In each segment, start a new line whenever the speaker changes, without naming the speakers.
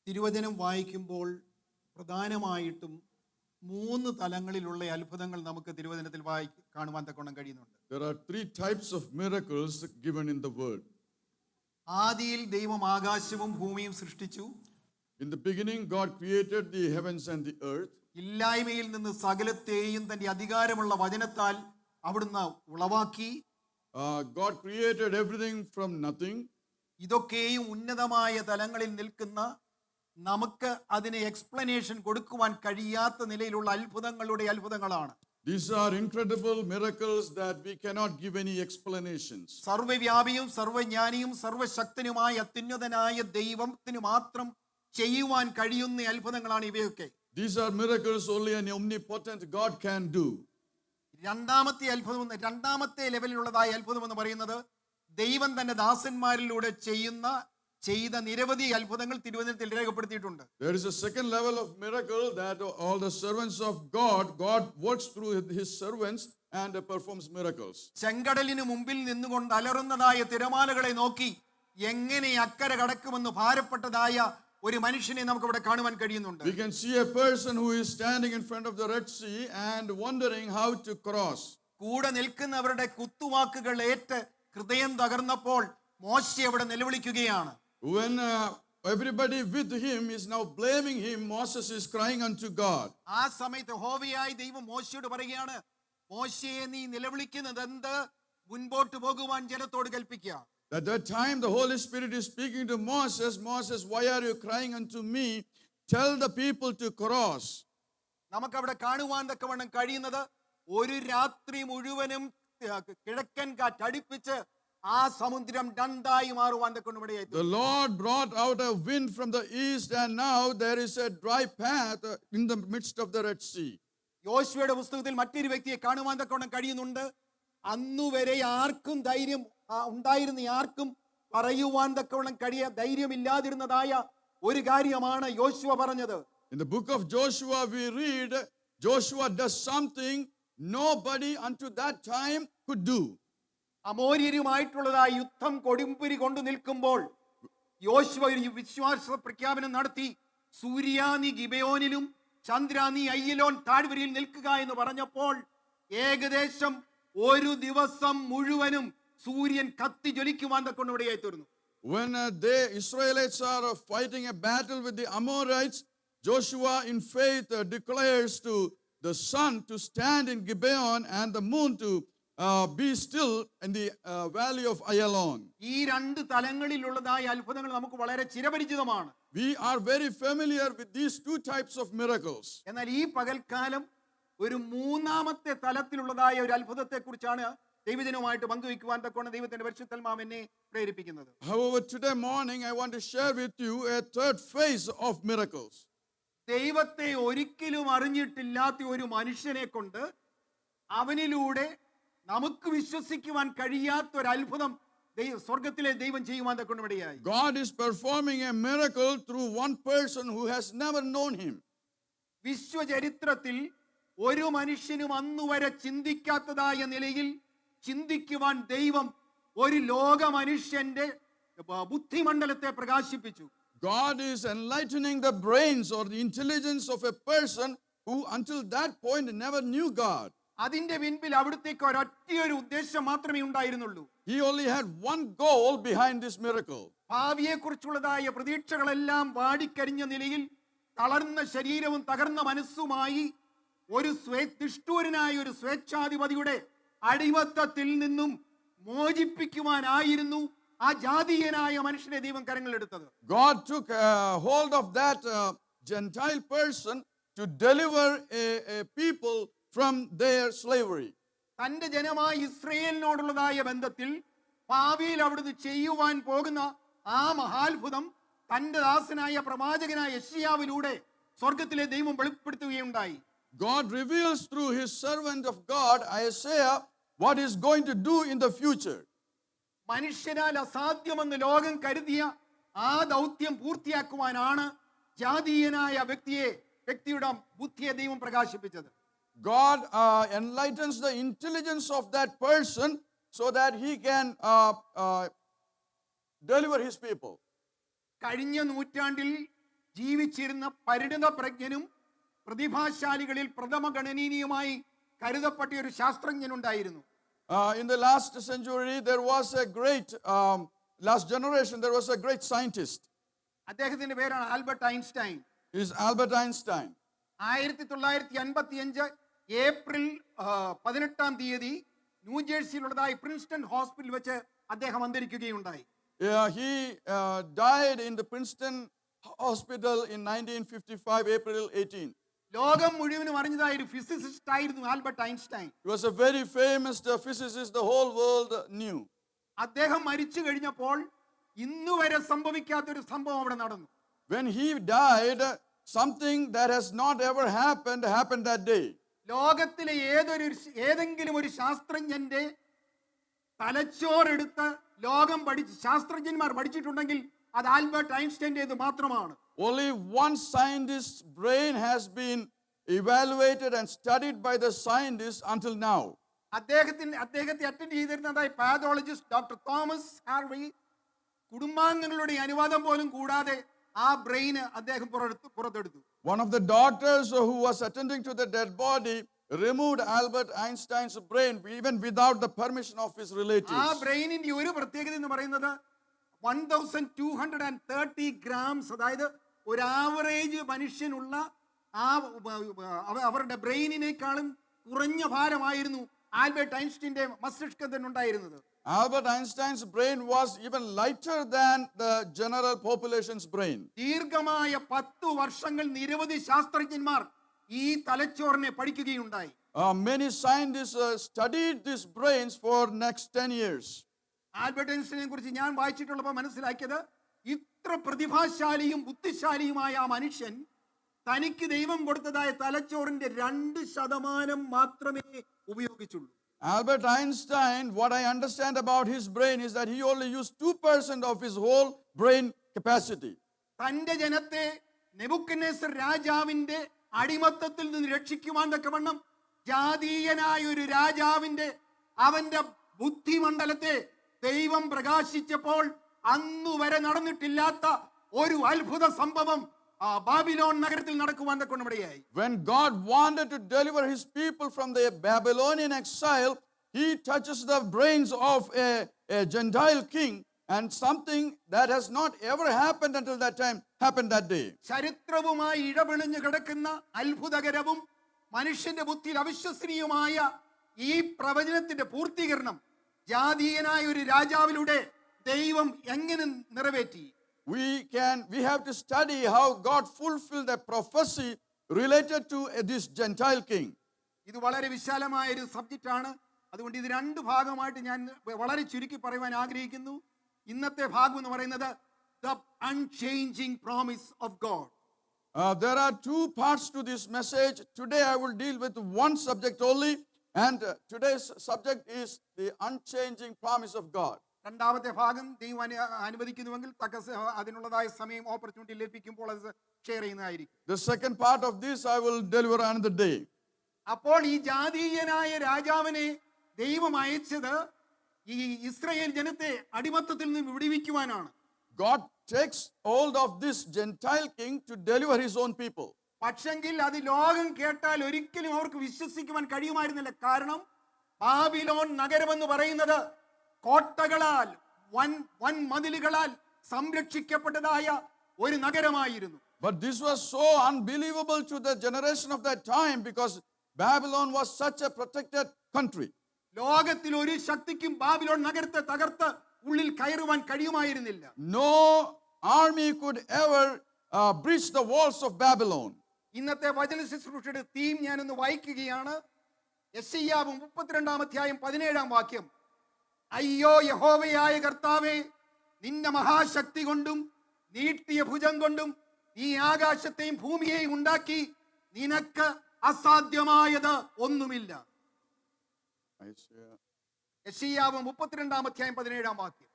തിരുവചനം വായിക്കുമ്പോൾ പ്രധാനമായിട്ടും 3 തലങ്ങളിലുള്ള അത്ഭുതങ്ങൾ നമുക്ക് തിരുവചനത്തിൽ കാണുവാൻ തക്കവണ്ണം കഴിയുന്നുണ്ട്.
There are 3 types of miracles given in the word.
ആദിയിൽ ദൈവം ആകാശവും ഭൂമിയും സൃഷ്ടിച്ചു.
In the beginning, God created the heavens and the earth.
ഇല്ലായ്മയിൽ നിന്ന് സകലത്തെയും തന്റെ അധികാരമുള്ള വചനത്താൽ അവിടുന്ന് ഉളവാക്കി.
God created everything from nothing.
ഇതൊക്കെയും ഉന്നതമായ തലങ്ങളിൽ നിൽക്കുന്ന നമുക്ക് അതിനെ എക്സ്പ്ലനേഷൻ കൊടുക്കുവാൻ കഴിയാത്ത നിലയിലുള്ള അത്ഭുതങ്ങളാണ്.
These are incredible miracles that we cannot give any explanations.
സർവ്വവ്യാപിയും സർവ്വജ്ഞാനിയും സർവശക്തനുമായ അത്യുന്നതനായ ദൈവത്തിന് മാത്രം ചെയ്യുവാൻ കഴിയുന്ന അത്ഭുതങ്ങളാണ് ഇവയൊക്കെ.
These are miracles only an omnipotent God can do.
രണ്ടാമത്തെ ലെവലിലുള്ളതായ അത്ഭുതം എന്ന് പറയുന്നത് ദൈവം തന്റെ ദാസന്മാരിലൂടെ ചെയ്ത നിരവധി അത്ഭുതങ്ങൾ തിരുവചനത്തിൽ രേഖപ്പെടുത്തിയിട്ടുണ്ട്.
There is a second level of miracle that all the servants of God works through his servants and performs miracles.
ചെങ്കടലിന് മുമ്പിൽ നിന്നുകൊണ്ട് അലറുന്നതായ തിരമാലകളെ നോക്കി എങ്ങനെ അക്കരെ കടക്കുമെന്ന് ഭാരപ്പെട്ടതായ ഒരു മനുഷ്യനെ നമുക്ക് ഇവിടെ കാണുവാൻ കഴിയുന്നുണ്ട്.
We can see a person who is standing in front of the Red Sea and wondering how to cross.
കൂടെ നിൽക്കുന്നവരുടെ കുത്തുവാക്കുകൾ ഏറ്റ് ഹൃദയം തകർന്നപ്പോൾ മോശെ അവിടെ നിലവിളിക്കുകയാണ്.
When everybody with him is now blaming him, Moses is crying unto God.
ആ സമയത്ത് യഹോവയായ ദൈവം മോശയോട് പറയുകയാണ്, മോശയെ നീ നിലവിളിക്കുന്നത് എന്ത്? മുൻപോട്ട് പോകുവാൻ ജനത്തോട് കൽപ്പിക്കുക.
At that time the Holy Spirit is speaking to Moses. Moses, why are you crying unto me? Tell the people to cross.
നമുക്കവിടെ കാണുവാൻ തക്കവണ്ണം കഴിയുന്നത് ഒരു രാത്രി മുഴുവനും കിഴക്കൻ കാറ്റ് അടിപ്പിച്ച് ആ സമുദ്രം രണ്ടായി മാറുവാൻ തക്കവണ്ണം
The Lord brought out a wind from the east and now there is a dry path in the midst of the Red Sea.
യോശുവയുടെ പുസ്തകത്തിൽ മറ്റൊരു വ്യക്തിയെ കാണുവാൻ തക്കവണ്ണം കഴിയുന്നുണ്ട്. അന്നുവരെ ആർക്കും ധൈര്യം ഉണ്ടായിരുന്ന ആർക്കും പറയുവാൻ തക്കവണ്ണം ധൈര്യമില്ലാതിരുന്നതായ ഒരു കാര്യമാണ് യോശുവ പറഞ്ഞത്.
In the book of Joshua we read Joshua does something nobody unto that time could do.
അമോര്യരുമായിട്ടുള്ളതായ യുദ്ധം കൊടുമ്പിരി കൊണ്ടു നിൽക്കുമ്പോൾ യോശുവ ഒരു വിശ്വാസ പ്രഖ്യാപനം നടത്തി. സൂര്യ നീ ഗിബെയോനിലും ചന്ദ്ര നീ അയ്യലോൻ താഴ്വരയിൽ നിൽക്കുക എന്ന് പറഞ്ഞപ്പോൾ ഏകദേശം ഒരു ദിവസം മുഴുവനും സൂര്യൻ കത്തി ജ്വലിക്കുവാൻ തക്കൊണ്ട് ഇവിടെയായി തീർന്നു.
When the Israelites are fighting a battle with the Amorites, Joshua in faith declares to the sun to stand in Gibeon and the moon to be still in the valley of Ayalon.
ഈ രണ്ട് തലങ്ങളിലുള്ളതായ അത്ഭുതങ്ങൾ നമുക്ക് വളരെ ചിരപരിചിതമാണ്.
We are very familiar with these 2 types of miracles.
എന്നാൽ ഈ പകൽക്കാലം ഒരു മൂന്നാമത്തെ തലത്തിലുള്ളതായ ഒരു അത്ഭുതത്തെ കുറിച്ചാണ് ദൈവജനവുമായിട്ട് പങ്കുവയ്ക്കുവാൻ തക്കോണം ദൈവത്തിന്റെ പരിശുദ്ധാത്മാവ് എന്നെ പ്രേരിപ്പിക്കുന്നത്.
However, today morning I want to share with you a third phase of miracles.
ദൈവത്തെ ഒരിക്കലും അറിഞ്ഞിട്ടില്ലാത്ത ഒരു മനുഷ്യനെ കൊണ്ട് അവനിലൂടെ നമുക്ക് വിശ്വസിക്കുവാൻ കഴിയാത്ത ഒരു അത്ഭുതം സ്വർഗത്തിലെ ദൈവം ചെയ്യുവാൻ തക്കൊണ്ട് ഇവിടെയായി.
God is performing a miracle through one person who has never known him.
വിശ്വചരിത്രത്തിൽ ഒരു മനുഷ്യനും അന്നുവരെ ചിന്തിക്കാത്തതായ നിലയിൽ ചിന്തിക്കുവാൻ ദൈവം ഒരു ലോക മനുഷ്യന്റെ ബുദ്ധിമണ്ഡലത്തെ പ്രകാശിപ്പിച്ചു.
God is enlightening the brains or the intelligence of a person who until that point never knew God.
അതിന്റെ പിൻപിൽ അവിടുത്തേക്ക് ഒരൊറ്റയൊരു ഉദ്ദേശം മാത്രമേ ഉണ്ടായിരുന്നുള്ളൂ.
He only had one goal behind this miracle.
ഭാവിയെ കുറിച്ചുള്ളതായ പ്രതീക്ഷകളെല്ലാം വാടിക്കരിഞ്ഞ നിലയിൽ തളർന്ന ശരീരവും തകർന്ന മനസ്സുമായി ഒരു നിഷ്ഠൂരനായ ഒരു സ്വേച്ഛാധിപതിയുടെ അടിമത്തത്തിൽ നിന്നും മോചിപ്പിക്കുവാനായിരുന്നു ആ ജാതീയനായ മനുഷ്യനെ ദൈവം കരങ്ങളെടുത്തത്.
God took hold of that Gentile person to deliver a people from their slavery.
തന്റെ ജനമായ ഇസ്രായേലിനോടുള്ളതായ ബന്ധത്തിൽ ഭാവിയിൽ അവിടുന്ന് ചെയ്യുവാൻ പോകുന്ന ആ മഹാത്ഭുതം തന്റെ ദാസനായ പ്രവാചകനായ യെശയ്യാവിലൂടെ സ്വർഗത്തിലെ ദൈവം വെളിപ്പെടുത്തുകയുണ്ടായി.
God reveals through his servant of God Isaiah what is going to do in the future.
മനുഷ്യനാൽ അസാധ്യമെന്ന് ലോകം കരുതിയ ആ ദൗത്യം പൂർത്തിയാക്കുവാനാണ് ജാതീയനായ വ്യക്തിയുടെ ബുദ്ധിയെ ദൈവം പ്രകാശിപ്പിച്ചത്.
God enlightens the intelligence of that person so that he can deliver his people.
കഴിഞ്ഞ നൂറ്റാണ്ടിൽ ജീവിച്ചിരുന്ന പരിണിത പ്രജ്ഞനും പ്രതിഭാശാലികളിൽ പ്രഥമ ഗണനീയമായി കരുതപ്പെട്ട ഒരു ശാസ്ത്രജ്ഞനുണ്ടായിരുന്നു.
In the last century, there was a great, last generation, there was a great scientist.
അദ്ദേഹത്തിന്റെ പേരാണ് Albert Einstein.
He is Albert Einstein.
1955 ഏപ്രിൽ 18 ന്യൂജേഴ്സിയിലുള്ളതായി പ്രിൻസ്റ്റൺ ഹോസ്പിറ്റൽ വെച്ച് അദ്ദേഹം അന്തരിക്കുകയുണ്ടായി.
He died in the Princeton Hospital in 1955, April 18.
ലോകം മുഴുവനും അറിഞ്ഞതായ ഒരു physicist ആയിരുന്നു Albert Einstein.
He was a very famous physicist the whole world knew.
അദ്ദേഹം മരിച്ചു കഴിഞ്ഞപ്പോൾ ഇന്നുവരെ സംഭവിക്കാത്തൊരു സംഭവം അവിടെ നടന്നു.
When he died, something that has not ever happened that day.
ലോകത്തിലെ ഏതെങ്കിലും ഒരു ശാസ്ത്രജ്ഞന്റെ തലച്ചോറെടുത്ത് ലോകം ശാസ്ത്രജ്ഞന്മാർ പഠിച്ചിട്ടുണ്ടെങ്കിൽ അത് ആൽബർട്ട് ഐൻസ്റ്റൈൻ്റെത് മാത്രമാണ്.
Only one scientist's brain has been evaluated and studied by the scientists until now.
അദ്ദേഹത്തെ അറ്റൻഡ് ചെയ്തിരുന്നതായി പാതോളജിസ്റ്റ് ഡോക്ടർ തോമസ് ഹാർവി കുടുംബാംഗങ്ങളുടെ അനുവാദം പോലും കൂടാതെ ആ ബ്രെയിന് അദ്ദേഹം പുറത്തെടുത്തു.
One of the doctors who was attending to the dead body removed Albert Einstein's brain even without the permission of his relatives.
ആ ബ്രെയിനിന്റെ ഒരു പ്രത്യേകത എന്ന് പറയുന്നത് 1230 grams, അതായത് ഒരു ആവറേജ് മനുഷ്യനുള്ള അവരുടെ ബ്രെയിനിനേക്കാളും കുറഞ്ഞ ഭാരമായിരുന്നു Albert ഐൻസ്റ്റൈന്റെ മസ്തിഷ്കത്തിനുണ്ടായിരുന്നത്.
Albert Einstein's brain was even lighter than the general population's brain.
ദീർഘമായ 10 വർഷങ്ങൾ നിരവധി ശാസ്ത്രജ്ഞന്മാർ ഈ തലച്ചോറിനെ പഠിക്കുകയുണ്ടായി.
Many scientists studied these brains for next 10 years.
Albert ഐൻസ്റ്റൈനെ കുറിച്ച് ഞാൻ വായിച്ചിട്ടുള്ളപ്പോൾ മനസ്സിലാക്കിയത് ഇത്ര പ്രതിഭാശാലിയും ബുദ്ധിശാലിയുമായ ആ മനുഷ്യൻ തനിക്ക് ദൈവം കൊടുത്തതായ തലച്ചോറിന്റെ 2% മാത്രമേ ഉപയോഗിച്ചുള്ളൂ.
Albert Einstein, what I understand about his brain is that he only used 2% of his whole brain capacity.
തന്റെ ജനത്തെ നെബൂഖദ്നേസർ രാജാവിന്റെ അടിമത്തത്തിൽ നിന്ന് രക്ഷിക്കുവാൻ തക്കവണ്ണം ജാതീയനായ ഒരു രാജാവിന്റെ അവന്റെ ബുദ്ധിമണ്ഡലത്തെ ദൈവം പ്രകാശിച്ചപ്പോൾ അന്നുവരെ നടന്നിട്ടില്ലാത്ത ഒരു അത്ഭുത സംഭവം ബാബിലോൺ നഗരത്തിൽ നടക്കുവാൻ തക്കവണ്ണമിടയായി.
When God wanted to deliver his people from the Babylonian exile, he touches the brains of a Gentile king, and something that has not ever happened until that time happened that day.
ചരിത്രവുമായി ഇടപിണഞ്ഞു കിടക്കുന്ന അത്ഭുതകരവും മനുഷ്യന്റെ ബുദ്ധിയിൽ അവിശ്വസനീയമായ ഈ പ്രവചനത്തിന്റെ പൂർത്തീകരണം ജാതീയനായ ഒരു രാജാവിലൂടെ ദൈവം എങ്ങനെ നിറവേറ്റി?
We have to study how God fulfilled a prophecy related to this Gentile king.
ഇത് വളരെ വിശാലമായ ഒരു സബ്ജക്റ്റ് ആണ്. അതുകൊണ്ട് ഇത് 2 ഭാഗമായിട്ട് ഞാൻ വളരെ ചുരുക്കി പറയുവാൻ ആഗ്രഹിക്കുന്നു. ഇന്നത്തെ ഭാഗം എന്ന് പറയുന്നത് the unchanging promise of God.
There are 2 parts to this message. Today I will deal with one subject only, and today's subject is the unchanging promise of God.
രണ്ടാമത്തെ ഭാഗം ദൈവം അനുവദിക്കുന്നുവെങ്കിൽ അതിനുള്ളതായ സമയം ഓപ്പർച്യൂണിറ്റി ലഭിക്കുമ്പോൾ അത് ഷെയർ ചെയ്യുന്നതായിരിക്കും.
The second part of this I will deliver another day.
അപ്പോൾ ഈ ജാതീയനായ രാജാവിനെ ദൈവം അയച്ചത് ഈ ഇസ്രായേൽ ജനത്തെ അടിമത്തത്തിൽ നിന്ന് വിടുവിക്കുവാനാണ്.
God takes hold of this Gentile king to deliver his own people.
പക്ഷെങ്കിൽ അത് ലോകം കേട്ടാൽ ഒരിക്കലും അവർക്ക് വിശ്വസിക്കുവാൻ കഴിയുമായിരുന്നില്ല. കാരണം ബാബിലോൺ നഗരമെന്ന് പറയുന്നത് കോട്ടകളാൽ വൻ മതിലുകളാൽ സംരക്ഷിക്കപ്പെട്ടതായ ഒരു നഗരമായിരുന്നു.
But this was so unbelievable to the generation of that time because Babylon was such a protected country.
ലോകത്തിൽ ഒരു ശക്തിക്കും ബാബിലോൺ നഗരത്തെ തകർത്ത് ഉള്ളിൽ കയറുവാൻ കഴിയുമായിരുന്നില്ല.
No army could ever breach the walls of Babylon.
ഇന്നത്തെ വചന ശുശ്രൂഷയുടെ തീം ഞാനൊന്ന് വായിക്കുകയാണ്. യെശയ്യാവ് 32-ാം അധ്യായം 17-ാം വാക്യം. അയ്യോ യഹോവയായ കർത്താവേ, നിന്റെ മഹാശക്തി കൊണ്ടും നീട്ടിയ ഭുജം കൊണ്ടും നീ ആകാശത്തെയും ഭൂമിയെയും ഉണ്ടാക്കി, നിനക്ക് അസാധ്യമായത് ഒന്നുമില്ല. യെശയ്യാവ് 32-ാം അധ്യായം 17-ാം വാക്യം.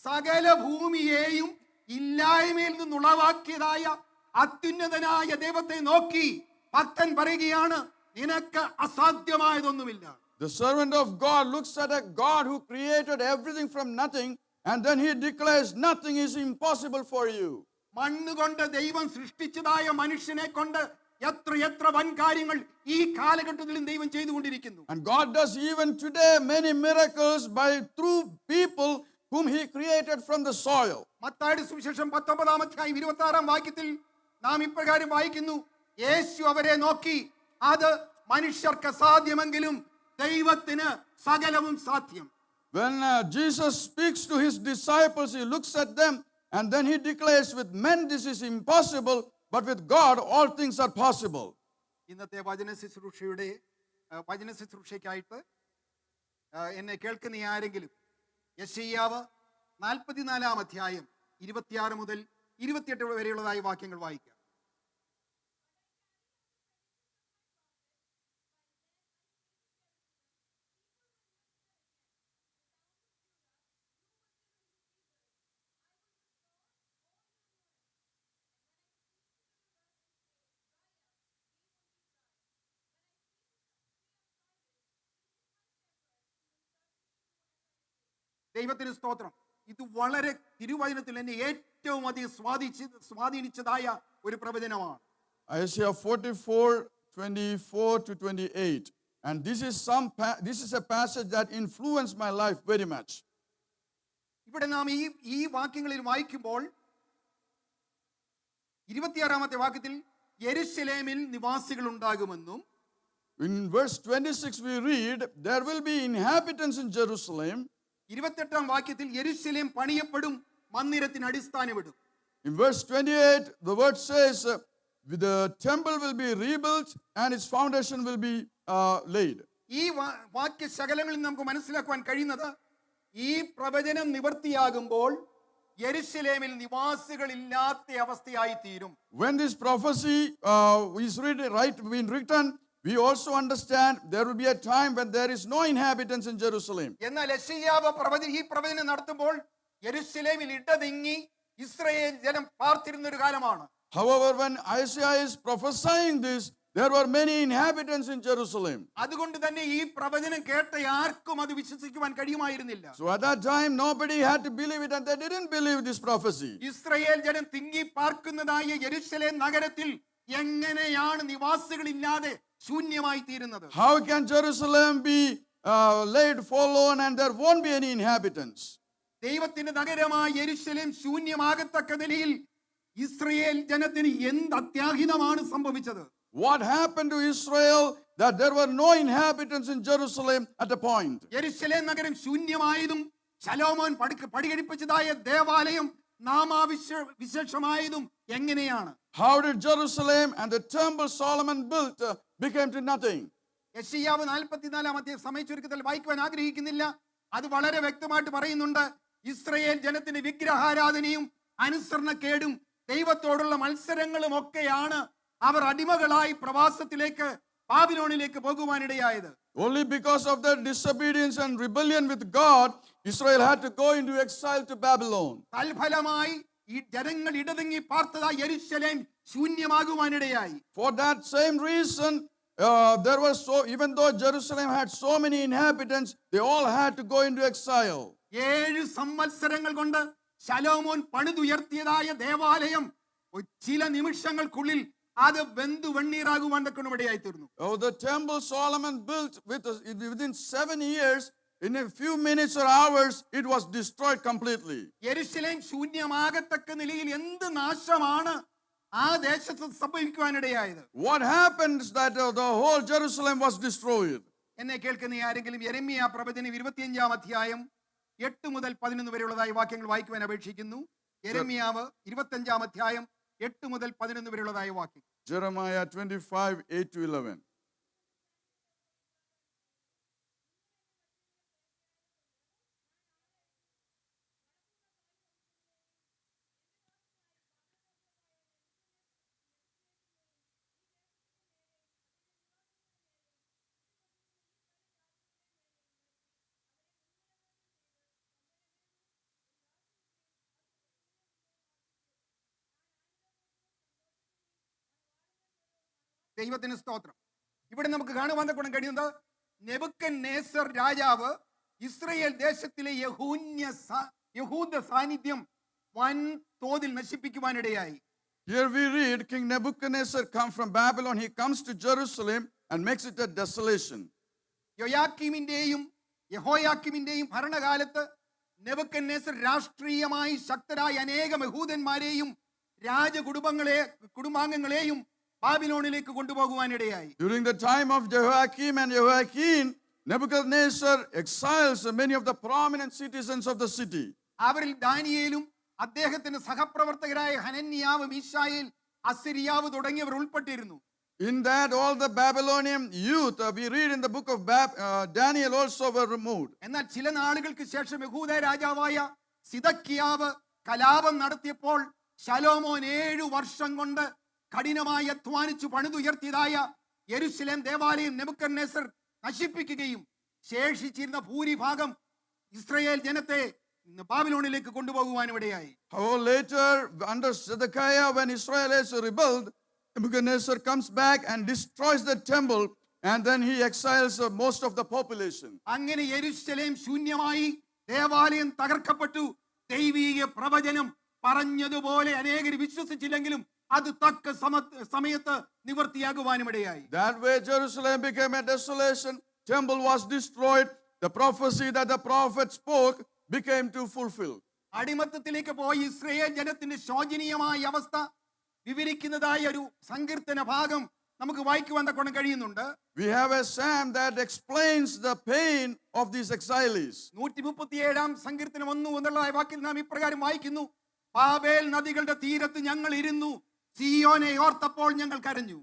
സകല ഭൂമിയെയും ഇല്ലായ്മയിൽ നിന്നുളവാക്കിയതായ അത്യുന്നതനായ ദൈവത്തെ നോക്കി ഭക്തൻ പറയുകയാണ്, നിനക്ക് അസാധ്യമായതൊന്നുമില്ല.
The servant of God looks at a God who created everything from nothing, and then he declares, nothing is impossible for you.
മണ്ണുകൊണ്ട് ദൈവം സൃഷ്ടിച്ചതായ മനുഷ്യനെ കൊണ്ട് എത്ര എത്ര വൻ കാര്യങ്ങൾ ഈ കാലഘട്ടത്തിലും ദൈവം ചെയ്തുകൊണ്ടിരിക്കുന്നു.
And God does even today many miracles through people whom he created from the soil.
മത്തായിയുടെ സുവിശേഷം 19-ാം അധ്യായം 26-ാം വാക്യത്തിൽ നാം ഇപ്രകാരം വായിക്കുന്നു, യേശു അവരെ നോക്കി, അത് മനുഷ്യർക്ക് അസാധ്യമെങ്കിലും ദൈവത്തിന് സകലവും സാധ്യം.
When Jesus speaks to his disciples, he looks at them and then he declares, with men this is impossible, but with God all things are possible.
ഇന്നത്തെ വചന ശുശ്രൂഷയ്ക്കായിട്ട് എന്നെ കേൾക്കുന്ന ആരെങ്കിലും യെശയ്യാവ് 44-ാം അധ്യായം 26 മുതൽ 28 വരെയുള്ളതായ വാക്യങ്ങൾ വായിക്കാം. ദൈവത്തിന് സ്തോത്രം. ഇത് വളരെ തിരുവചനത്തിൽ എന്നെ ഏറ്റവും അധികം സ്വാധീനിച്ചതായ ഒരു പ്രവചനമാണ്.
Isaiah 44:24-28. And this is a passage that influenced my life very much.
ഇവിടെ നാം ഈ വാക്യങ്ങളിൽ വായിക്കുമ്പോൾ 26-ാമത്തെ വാക്യത്തിൽ യെരൂശലേമിൽ നിവാസികൾ ഉണ്ടാകുമെന്നും,
In verse 26 we read, there will be inhabitants in Jerusalem.
28-ാം വാക്യത്തിൽ യെരൂശലേം പണിയപ്പെടും, മന്ദിരത്തിന് അടിസ്ഥാനമിടും.
In verse 28 the word says, the temple will be rebuilt and its foundation will be laid.
ഈ വാക്യ ശകലങ്ങളിൽ നമുക്ക് മനസ്സിലാക്കുവാൻ കഴിയുന്നത്, ഈ പ്രവചനം നിവർത്തിയാകുമ്പോൾ യെരൂശലേമിൽ നിവാസികളില്ലാത്ത അവസ്ഥയായി തീരും.
When this prophecy is been written, we also understand there will be a time when there is no inhabitants in Jerusalem.
എന്നാൽ യെശയ്യാവ് ഈ പ്രവചനം നടത്തുമ്പോൾ യെരൂശലേമിൽ ഇടതിങ്ങി ഇസ്രായേൽ ജനം പാർത്തിരുന്ന ഒരു കാലമാണ്.
However, when Isaiah is prophesying this, there were many inhabitants in Jerusalem.
അതുകൊണ്ട് തന്നെ ഈ പ്രവചനം കേട്ട ആർക്കും അത് വിശ്വസിക്കുവാൻ കഴിയുമായിരുന്നില്ല.
So at that time nobody had to believe it, and they didn't believe this prophecy.
Israel ജനം തിങ്ങി പാർക്കുന്നതായ യെരൂശലേം നഗരത്തിൽ എങ്ങനെയാണ് നിവാസികളില്ലാതെ ശൂന്യമായി തീരുന്നത്?
How can Jerusalem be laid forlorn and there won't be any inhabitants?
ദൈവത്തിന്റെ നഗരമായ യെരൂശലേം ശൂന്യമാകത്തക്ക നിലയിൽ ഇസ്രായേൽ ജനത്തിന് എന്ത് അത്യാഹിതമാണ് സംഭവിച്ചത്?
What happened to Israel that there were no inhabitants in Jerusalem at a point?
യെരൂശലേം നഗരം ശൂന്യമായതും ശലോമോൻ പണികഴിപ്പിച്ചതായ ദേവാലയം നാമാവിശേഷമായതും എങ്ങനെയാണ്?
How did Jerusalem and the temple Solomon built became to nothing?
യെശയ്യാവ് 44-ാം അധ്യായം സമയച്ചുരുക്കത്തിൽ വായിക്കുവാൻ ആഗ്രഹിക്കുന്നില്ല. അത് വളരെ വ്യക്തമായിട്ട് പറയുന്നുണ്ട്. ഇസ്രായേൽ ജനത്തിന്റെ വിഗ്രഹാരാധനയും അനുസരണക്കേടും ദൈവത്തോടുള്ള മത്സരങ്ങളും ഒക്കെയാണ് അവർ അടിമകളായി പ്രവാസത്തിലേക്ക് ബാബിലോണിലേക്ക് പോകുവാനിടയായത്.
Only because of their disobedience and rebellion with God, Israel had to go into exile to Babylon.
തൽഫലമായി ഈ ജനങ്ങൾ ഇടതിങ്ങി പാർത്തതാ യെരൂശലേം ശൂന്യമാകുവാനിടയായി.
For that same reason, even though Jerusalem had so many inhabitants, they all had to go into exile.
7 സംവത്സരങ്ങൾ കൊണ്ട് ശലോമോൻ പണിതുയർത്തിയതായ ദേവാലയം ചില നിമിഷങ്ങൾക്കുള്ളിൽ അത് വെന്തു വെണ്ണീറാകുവാൻ ഇടയായി തീർന്നു.
Oh, the temple Solomon built within 7 years, in a few minutes or hours, it was destroyed completely.
യെരൂശലേം ശൂന്യമാകത്തക്ക നിലയിൽ എന്ത് നാശമാണ് ആ ദേശത്ത് സംഭവിക്കുവാനിടയായത്?
What happened is that the whole Jerusalem was destroyed.
എന്നെ കേൾക്കുന്ന ആരെങ്കിലും യെരമ്യാ പ്രവചനം 25-ാം അധ്യായം 8 മുതൽ 11 വരെയുള്ളതായ വാക്യങ്ങൾ വായിക്കുവാൻ അപേക്ഷിക്കുന്നു. യെരമ്യാവ് 25-ാം അധ്യായം 8 മുതൽ 11 വരെയുള്ളതായ വാക്യം.
Jeremiah 25:8-11.
ദൈവത്തിന് സ്തോത്രം. ഇവിടെ നമുക്ക് കാണുവാൻ കഴിയുന്നത് നെബൂഖദ്നേസർ രാജാവ് ഇസ്രയേൽ ദേശത്തിലെ യഹൂദ സാന്നിധ്യം വൻ തോതിൽ നശിപ്പിക്കുവാനിടയായി.
Here we read King Nebuchadnezzar come from Babylon. He comes to Jerusalem and makes it a desolation.
യോയാക്കീമിന്റെയും യഹോയാക്കീമിന്റെയും ഭരണകാലത്ത് നെബൂഖദ്നേസർ രാഷ്ട്രീയമായി ശക്തരായ അനേകം യഹൂദന്മാരെയും കുടുംബാംഗങ്ങളെയും ബാബിലോണിലേക്ക് കൊണ്ടുപോകുവാനിടയായി.
During the time of Jehoiakim and Jehoiakim, Nebuchadnezzar exiles many of the prominent citizens of the city.
അവരിൽ ദാനിയേലും അദ്ദേഹത്തിന്റെ സഹപ്രവർത്തകരായ ഹനന്യാവ്, Mishael, അസിരിയാവ് തുടങ്ങിയവർ ഉൾപ്പെട്ടിരുന്നു.
In that, all the Babylonian youth, we read in the book of Daniel, also were removed.
എന്നാൽ ചില നാളുകൾക്ക് ശേഷം യഹൂദ രാജാവായ സിദക്കിയാവ് കലാപം നടത്തിയപ്പോൾ ശലോമോൻ 7 വർഷം കൊണ്ട് കഠിനമായി അധ്വാനിച്ചു പണിതുയർത്തിയതായ യെരൂശലേം ദേവാലയം നെബൂഖദ്നേസർ നശിപ്പിക്കുകയും ശേഷിച്ചിരുന്ന ഭൂരിഭാഗം ഇസ്രായേൽ ജനത്തെ ബാബിലോണിലേക്ക് കൊണ്ടുപോകുവാനും ഇടയായി.
However, later under Zedekiah, when Israel has rebelled, Nebuchadnezzar comes back and destroys the temple, and then he exiles most of the population.
അങ്ങനെ യെരൂശലേം ശൂന്യമായി, ദേവാലയം തകർക്കപ്പെട്ടു. ദൈവീക പ്രവചനം പറഞ്ഞതുപോലെ അനേകർ വിശ്വസിച്ചില്ലെങ്കിലും അത് തക്ക സമയത്ത് നിവർത്തിയാകുവാനും ഇടയായി.
That way Jerusalem became a desolation, temple was destroyed, the prophecy that the prophet spoke became to fulfill.
അടിമത്തത്തിലേക്ക് പോയി ഇസ്രായേൽ ജനത്തിന്റെ ശോചനീയമായ അവസ്ഥ വിവരിക്കുന്നതായ ഒരു സങ്കീർത്തന ഭാഗം നമുക്ക് വായിക്കുവാൻ തക്കൊണ്ട് കഴിയുന്നുണ്ട്.
We have a psalm that explains the pain of these exiles.
137 സങ്കീർത്തനം 1 വാക്യം നാം ഇപ്രകാരം വായിക്കുന്നു: ബാബേൽ നദികളുടെ തീരത്ത് ഞങ്ങൾ ഇരുന്നു, സിയോനെ ഓർത്തപ്പോൾ ഞങ്ങൾ കരഞ്ഞു.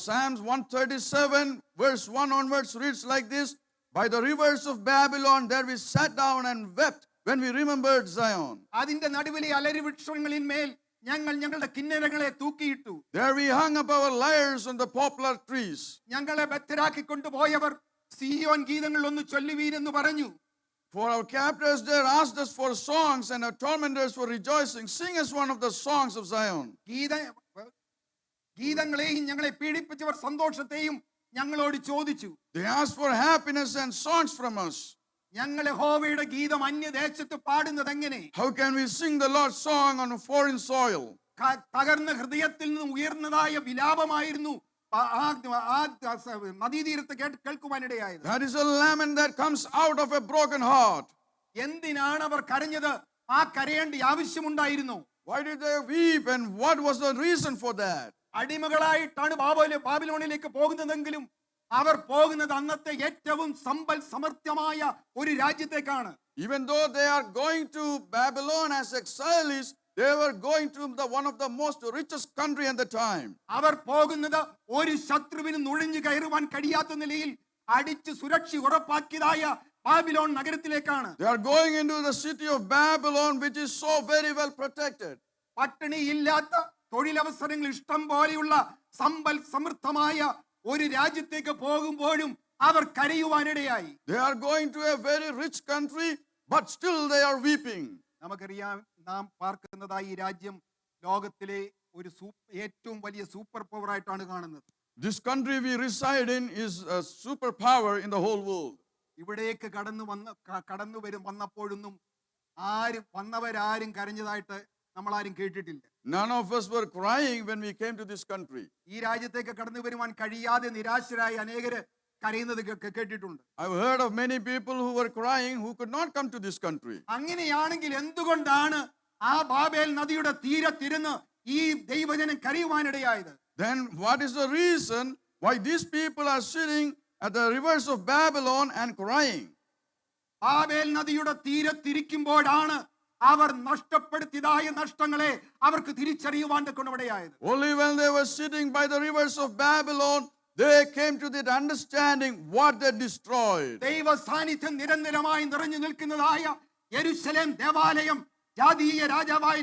Psalms 137 verse 1 onwards reads like this: By the rivers of Babylon there we sat down and wept when we remembered Zion.
അതിന്റെ നടുവിലെ അലരി വൃക്ഷങ്ങളിന്മേൽ ഞങ്ങൾ ഞങ്ങളുടെ കിന്നരങ്ങളെ തൂക്കിയിട്ടു.
There we hung up our lyres on the poplar trees.
ഞങ്ങളെ ബദ്ധരാക്കി കൊണ്ടുപോയവർ സിയോൻ ഗീതങ്ങൾ ഒന്ന് ചൊല്ലുവീരെന്ന് പറഞ്ഞു.
For our captors there asked us for songs, and our tormentors were rejoicing. Sing us one of the songs of Zion.
ഗീതങ്ങളെയും ഞങ്ങളെ പീഡിപ്പിച്ചവർ സന്തോഷത്തെയും ഞങ്ങളോട് ചോദിച്ചു.
They asked for happiness and songs from us.
ഞങ്ങൾ യഹോവയുടെ ഗീതം അന്യദേശത്ത് പാടുന്നത് എങ്ങനെ?
How can we sing the Lord's song on a foreign soil?
തകർന്ന ഹൃദയത്തിൽ നിന്ന് ഉയർന്നതായ വിലാപമായിരുന്നു നദീതീരത്ത് കേൾക്കുവാനിടയായത്.
That is a lament that comes out of a broken heart.
എന്തിനാണ് അവർ കരഞ്ഞത്? ആ കരയേണ്ട ആവശ്യമുണ്ടായിരുന്നു.
Why did they weep, and what was the reason for that?
അടിമകളായിട്ടാണ് ബാബിലോണിലേക്ക് പോകുന്നതെങ്കിലും അവർ പോകുന്നത് അന്നത്തെ ഏറ്റവും സമ്പൽ സമൃദ്ധമായ ഒരു രാജ്യത്തേക്കാണ്.
Even though they are going to Babylon as exiles, they were going to one of the most richest country at the time.
അവർ പോകുന്നത് ഒരു ശത്രുവിന് നുഴഞ്ഞു കയറുവാൻ കഴിയാത്ത നിലയിൽ അടിച്ചു സുരക്ഷ ഉറപ്പാക്കിയതായ Babylon നഗരത്തിലേക്കാണ്.
They are going into the city of Babylon, which is so very well protected.
പട്ടിണിയില്ലാത്ത തൊഴിലവസരങ്ങൾ ഇഷ്ടം പോലെയുള്ള സമ്പൽ സമൃദ്ധമായ ഒരു രാജ്യത്തേക്ക് പോകുമ്പോഴും അവർ കരയുവാനിടയായി.
They are going to a very rich country, but still they are weeping.
നമുക്കറിയാം, നാം പാർക്കുന്നതായി ഈ രാജ്യം ലോകത്തിലെ ഒരു ഏറ്റവും വലിയ സൂപ്പർ പവർ ആയിട്ടാണ് കാണുന്നത്.
This country we reside in is a superpower in the whole world.
ഇവിടേക്ക് വന്നപ്പോഴൊന്നും വന്നവരാരും കരഞ്ഞതായിട്ട് നമ്മളാരും കേട്ടിട്ടില്ല.
None of us were crying when we came to this country.
ഈ രാജ്യത്തേക്ക് കടന്നു വരുവാൻ കഴിയാതെ നിരാശരായി അനേകര് കരയുന്നത് കേട്ടിട്ടുണ്ട്.
I've heard of many people who were crying who could not come to this country.
അങ്ങനെയാണെങ്കിൽ എന്തുകൊണ്ടാണ് ആ ബാബേൽ നദിയുടെ തീരത്തിരുന്ന് ഈ ദൈവജനം കരയുവാനിടയായത്?
Then what is the reason why these people are sitting at the rivers of Babylon and crying?
Babel നദിയുടെ തീരത്തിരിക്കുമ്പോഴാണ് അവർ നഷ്ടപ്പെടുത്തിയതായ നഷ്ടങ്ങളെ അവർക്ക് തിരിച്ചറിയുവാൻ കൊണ്ടിടയായത്.
Only when they were sitting by the rivers of Babylon, they came to that understanding what they destroyed.
ദൈവ സാന്നിധ്യം നിരന്തരമായി നിറഞ്ഞു നിൽക്കുന്നതായ യെരൂശലേം ദേവാലയം ജാതീയ രാജാവായ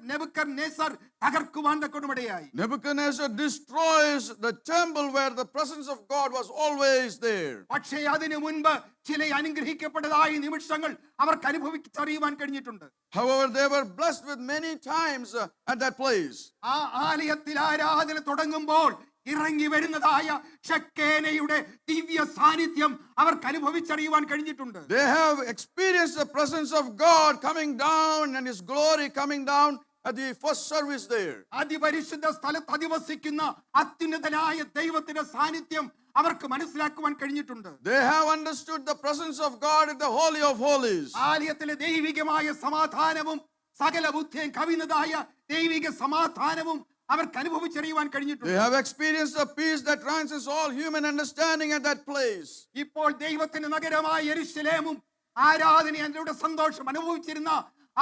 നെബൂഖദ്നേസർ തകർക്കുവാൻ കൊണ്ടിടയായി.
Nebuchadnezzar destroys the temple where the presence of God was always there.
പക്ഷേ അതിനു മുൻപ് ചില അനുഗ്രഹിക്കപ്പെട്ടതായ നിമിഷങ്ങൾ അവർക്ക് അനുഭവിച്ചറിയുവാൻ കഴിഞ്ഞിട്ടുണ്ട്.
However, they were blessed with many times at that place.
ആ ആലയത്തിൽ ആരാധന തുടങ്ങുമ്പോൾ ഇറങ്ങി വരുന്നതായ ഷെക്കേനയുടെ ദിവ്യ സാന്നിധ്യം അവർക്ക് അനുഭവിച്ചറിയുവാൻ കഴിഞ്ഞിട്ടുണ്ട്.
They have experienced the presence of God coming down and His glory coming down at the first service there.
അതിപരിശുദ്ധ സ്ഥലത്ത് അധിവസിക്കുന്ന അത്യുന്നതനായ ദൈവത്തിന്റെ സാന്നിധ്യം അവർക്ക് മനസ്സിലാക്കുവാൻ കഴിഞ്ഞിട്ടുണ്ട്.
They have understood the presence of God in the Holy of Holies.
ആലയത്തിലെ ദൈവികമായ സമാധാനവും സകല ബുദ്ധിയും കവിയുന്നതായ ദൈവിക സമാധാനവും അവർക്ക് അനുഭവിച്ചറിയുവാൻ
They
കഴിഞ്ഞിട്ടുണ്ട്.
have experienced a peace that transcends all human understanding at that place.
ഇപ്പോൾ ദൈവത്തിന്റെ നഗരമായ യെരൂശലേമും ആരാധനയുടെ സന്തോഷം അനുഭവിച്ചിരുന്ന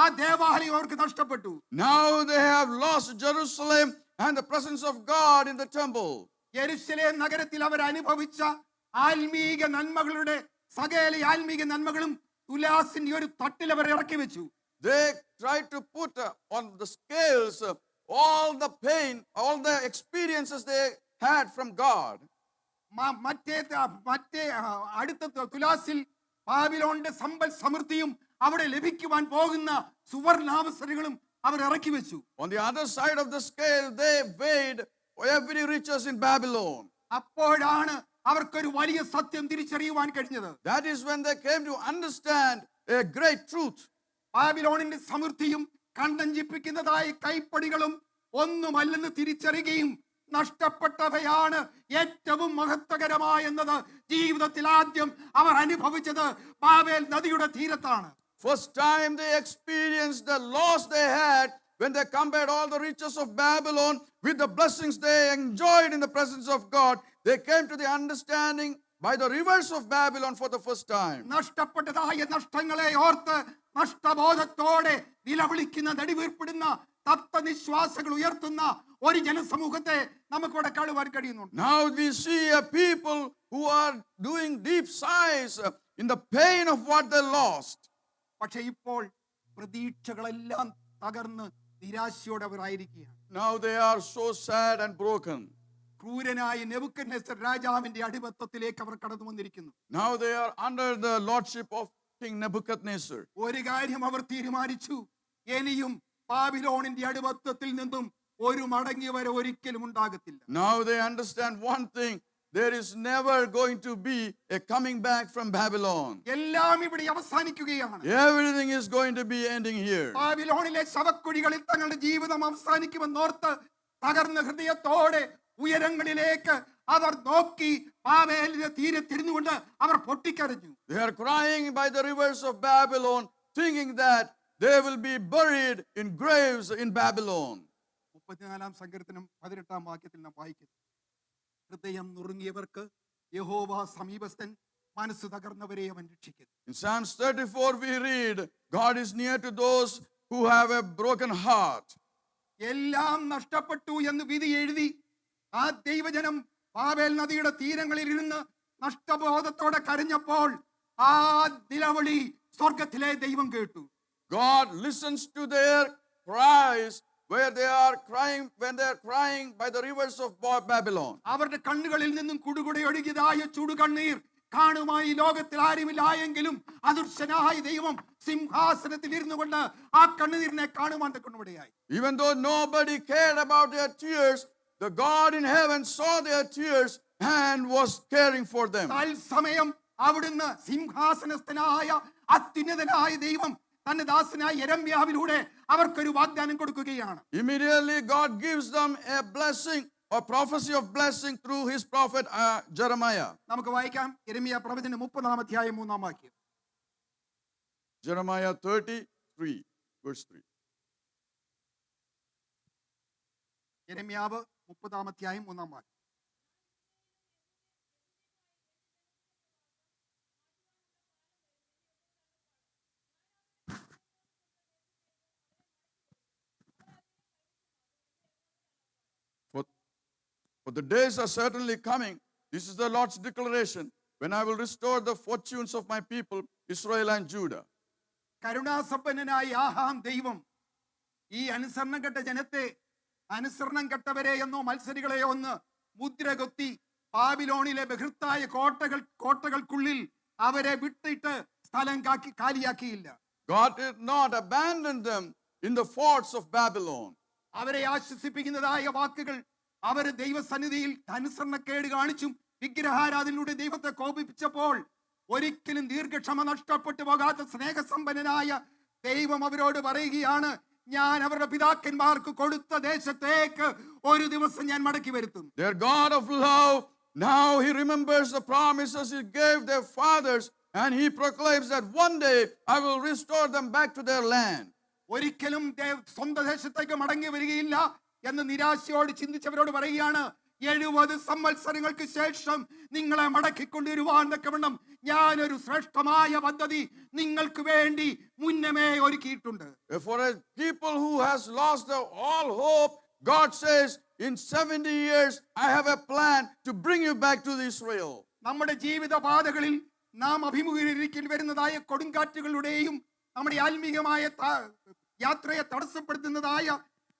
ആ ദേവാലയം അവർക്ക് നഷ്ടപ്പെട്ടു.
Now they have lost Jerusalem and the presence of God in the temple.
യെരൂശലേം നഗരത്തിൽ അവർ അനുഭവിച്ച ആത്മീക നന്മകളുടെ സകല ആത്മീക നന്മകളും തുലാസിന്റെ ഒരു തട്ടിൽ അവർ ഇറക്കി വെച്ചു.
They tried to put on the scales all the pain, all the experiences they had from God.
മറ്റേ അടുത്ത തുലാസിൽ ബാബിലോണിന്റെ സമ്പൽ സമൃദ്ധിയും അവിടെ ലഭിക്കുവാൻ പോകുന്ന സുവർണാവസരങ്ങളും അവർ ഇറക്കി വെച്ചു.
On the other side of the scale, they weighed every riches in Babylon.
അപ്പോഴാണ് അവർക്കൊരു വലിയ സത്യം തിരിച്ചറിയുവാൻ കഴിഞ്ഞത്.
That is when they came to understand a great truth.
ബാബിലോണിന്റെ സമൃദ്ധിയും കണ്ണഞ്ചിപ്പിക്കുന്നതായ കൈപ്പടികളും ഒന്നുമല്ലെന്ന് തിരിച്ചറിയുകയും നഷ്ടപ്പെട്ടവയാണ് ഏറ്റവും മഹത്വകരമായെന്നത് ജീവിതത്തിൽ ആദ്യം അവർ അനുഭവിച്ചത് ബാബേൽ നദിയുടെ തീരത്താണ്.
First time they experienced the loss they had when they compared all the riches of Babylon with the blessings they enjoyed in the presence of God. They came to the understanding by the rivers of Babylon for the first time.
നഷ്ടപ്പെട്ടതായ നഷ്ടങ്ങളെ ഓർത്ത് നഷ്ടബോധത്തോടെ നിലവിളിക്കുന്ന നെടുവീർപ്പിടുന്ന തത്വനിശ്വാസങ്ങൾ ഉയർത്തുന്ന ഒരു ജനസമൂഹത്തെ നമുക്കിവിടെ കാണുവാൻ കഴിയുന്നുണ്ട്.
Now we see a people who are doing deep sighs in the pain of what they lost.
പക്ഷെ ഇപ്പോൾ പ്രതീക്ഷകളെല്ലാം തകർന്ന് നിരാശയോടെ അവർ ആയിരിക്കുകയാണ്.
Now they are so sad and broken.
ക്രൂരനായ നെബൂഖദ്നേസർ രാജാവിന്റെ അടിമത്തത്തിലേക്ക് അവർ കടന്നു വന്നിരിക്കുന്നു.
Now they are under the lordship of King Nebuchadnezzar.
ഒരു കാര്യം അവർ തീരുമാനിച്ചു, ഇനിയും ബാബിലോണിന്റെ അടിമത്തത്തിൽ നിന്നും ഒരു മടങ്ങി വരെ ഒരിക്കലും ഉണ്ടാകത്തില്ല.
Now they understand one thing, there is never going to be a coming back from Babylon.
എല്ലാം ഇവിടെ അവസാനിക്കുകയാണ്.
Everything is going to be ending here.
ബാബിലോണിലെ ശവക്കുഴികളിൽ തങ്ങളുടെ ജീവിതം അവസാനിക്കുമെന്നോർത്ത് തകർന്ന ഹൃദയത്തോടെ ഉയരങ്ങളിലേക്ക് അവർ നോക്കി ബാബേലിന്റെ തീരത്തിരുന്നുകൊണ്ട് അവർ പൊട്ടിക്കരഞ്ഞു.
They are crying by the rivers of Babylon, thinking that they will be buried in graves in Babylon.
34-ാം സങ്കീർത്തനം 18-ാം വാക്യത്തിൽ നാം വായിക്കുന്നു, ഹൃദയം നുറുങ്ങിയവർക്ക് യഹോവ സമീപസ്ഥൻ, മനസ്സ് തകർന്നവരെ അവൻ രക്ഷിക്കുന്നു.
In Psalms 34 we read, God is near to those who have a broken heart.
എല്ലാം നഷ്ടപ്പെട്ടു എന്ന് വിധി എഴുതി ആ ദൈവജനം ബാബേൽ നദിയുടെ തീരങ്ങളിൽ ഇരുന്ന് നഷ്ടബോധത്തോടെ കരഞ്ഞപ്പോൾ ആ നിലവിളി സ്വർഗത്തിലെ ദൈവം കേട്ടു.
God listens to their cries where they are crying, when they are crying by the rivers of Babylon.
അവരുടെ കണ്ണുകളിൽ നിന്നും കുടുകുടെ ഒഴുകിയതായ ചുടുകണ്ണീർ കാണുമായി ലോകത്തിൽ ആരുമില്ലായെങ്കിലും അദൃശ്യനായ ദൈവം സിംഹാസനത്തിൽ ഇരുന്നു കൊണ്ട് ആ കണ്ണുനീരിനെ കാണുവാൻ തക്കണിടയായി.
Even though nobody cared about their tears, the God in heaven saw their tears and was caring for them.
തൽസമയം അവിടുന്ന് സിംഹാസനസ്ഥനായ അത്യുന്നതനായ ദൈവം തന്റെ ദാസനായ യെരമ്യാവിലൂടെ അവർക്കൊരു വാഗ്ദാനം കൊടുക്കുകയാണ്.
Immediately God gives them a blessing, a prophecy of blessing through his prophet Jeremiah.
നമുക്ക് വായിക്കാം യെരമ്യാ പ്രവചനം 30-ാം അധ്യായം 3-ാം വാക്യം.
Jeremiah 33 verse 3.
യെരമ്യാവ് 30-ാം അധ്യായം 3-ാം വാക്യം.
For the days are certainly coming, this is the Lord's declaration, when I will restore the fortunes of my people, Israel and Judah.
കരുണാസമ്പന്നനായ ആഹാം ദൈവം ഈ അനുസരണം കെട്ട ജനത്തെ, അനുസരണം കെട്ടവരെ എന്നോ മത്സരികളെയോ ഒന്ന് മുദ്ര കൊത്തി ബാബിലോണിലെ ബഹൃത്തായ കോട്ടകൾക്കുള്ളിൽ അവരെ വിട്ടിട്ട് സ്ഥലം കാലിയാക്കിയില്ല.
God did not abandon them in the forts of Babylon.
അവരെ ആശ്വസിപ്പിക്കുന്നതായ വാക്കുകൾ അവർ ദൈവസന്നിധിയിൽ അനുസരണക്കേട് കാണിച്ചും വിഗ്രഹാരാധനയിലൂടെ ദൈവത്തെ കോപിപ്പിച്ചപ്പോൾ ഒരിക്കലും ദീർഘക്ഷമ നഷ്ടപ്പെട്ടു പോകാത്ത സ്നേഹസമ്പന്നനായ ദൈവം അവരോട് പറയുകയാണ്, ഞാൻ അവരുടെ പിതാക്കന്മാർക്ക് കൊടുത്ത ദേശത്തേക്ക് ഒരു ദിവസം ഞാൻ മടക്കി വരുത്തും.
Their God of love, now he remembers the promises he gave their fathers, and he proclaims that one day I will restore them back to their land.
ഒരിക്കലും സ്വന്തം ദേശത്തേക്ക് മടങ്ങി വരികയില്ല എന്ന് നിരാശയോട് ചിന്തിച്ചവരോട് പറയുകയാണ്, 70 സംവത്സരങ്ങൾക്ക് ശേഷം നിങ്ങളെ മടക്കിക്കൊണ്ടുവരുവാൻ തക്കവണ്ണം ഞാനൊരു ശ്രേഷ്ഠമായ പദ്ധതി നിങ്ങൾക്ക് വേണ്ടി മുന്നമേ ഒരുക്കിയിട്ടുണ്ട്.
For a people who has lost all hope, God says, in 70 years I have a plan to bring you back to Israel.
നമ്മുടെ ജീവിത പാതകളിൽ നാം അഭിമുഖീകരിക്കേണ്ടി വരുന്നതായ കൊടുങ്കാറ്റുകളുടെയും നമ്മുടെ ആത്മീയമായ യാത്രയെ തടസ്സപ്പെടുത്തുന്നതായ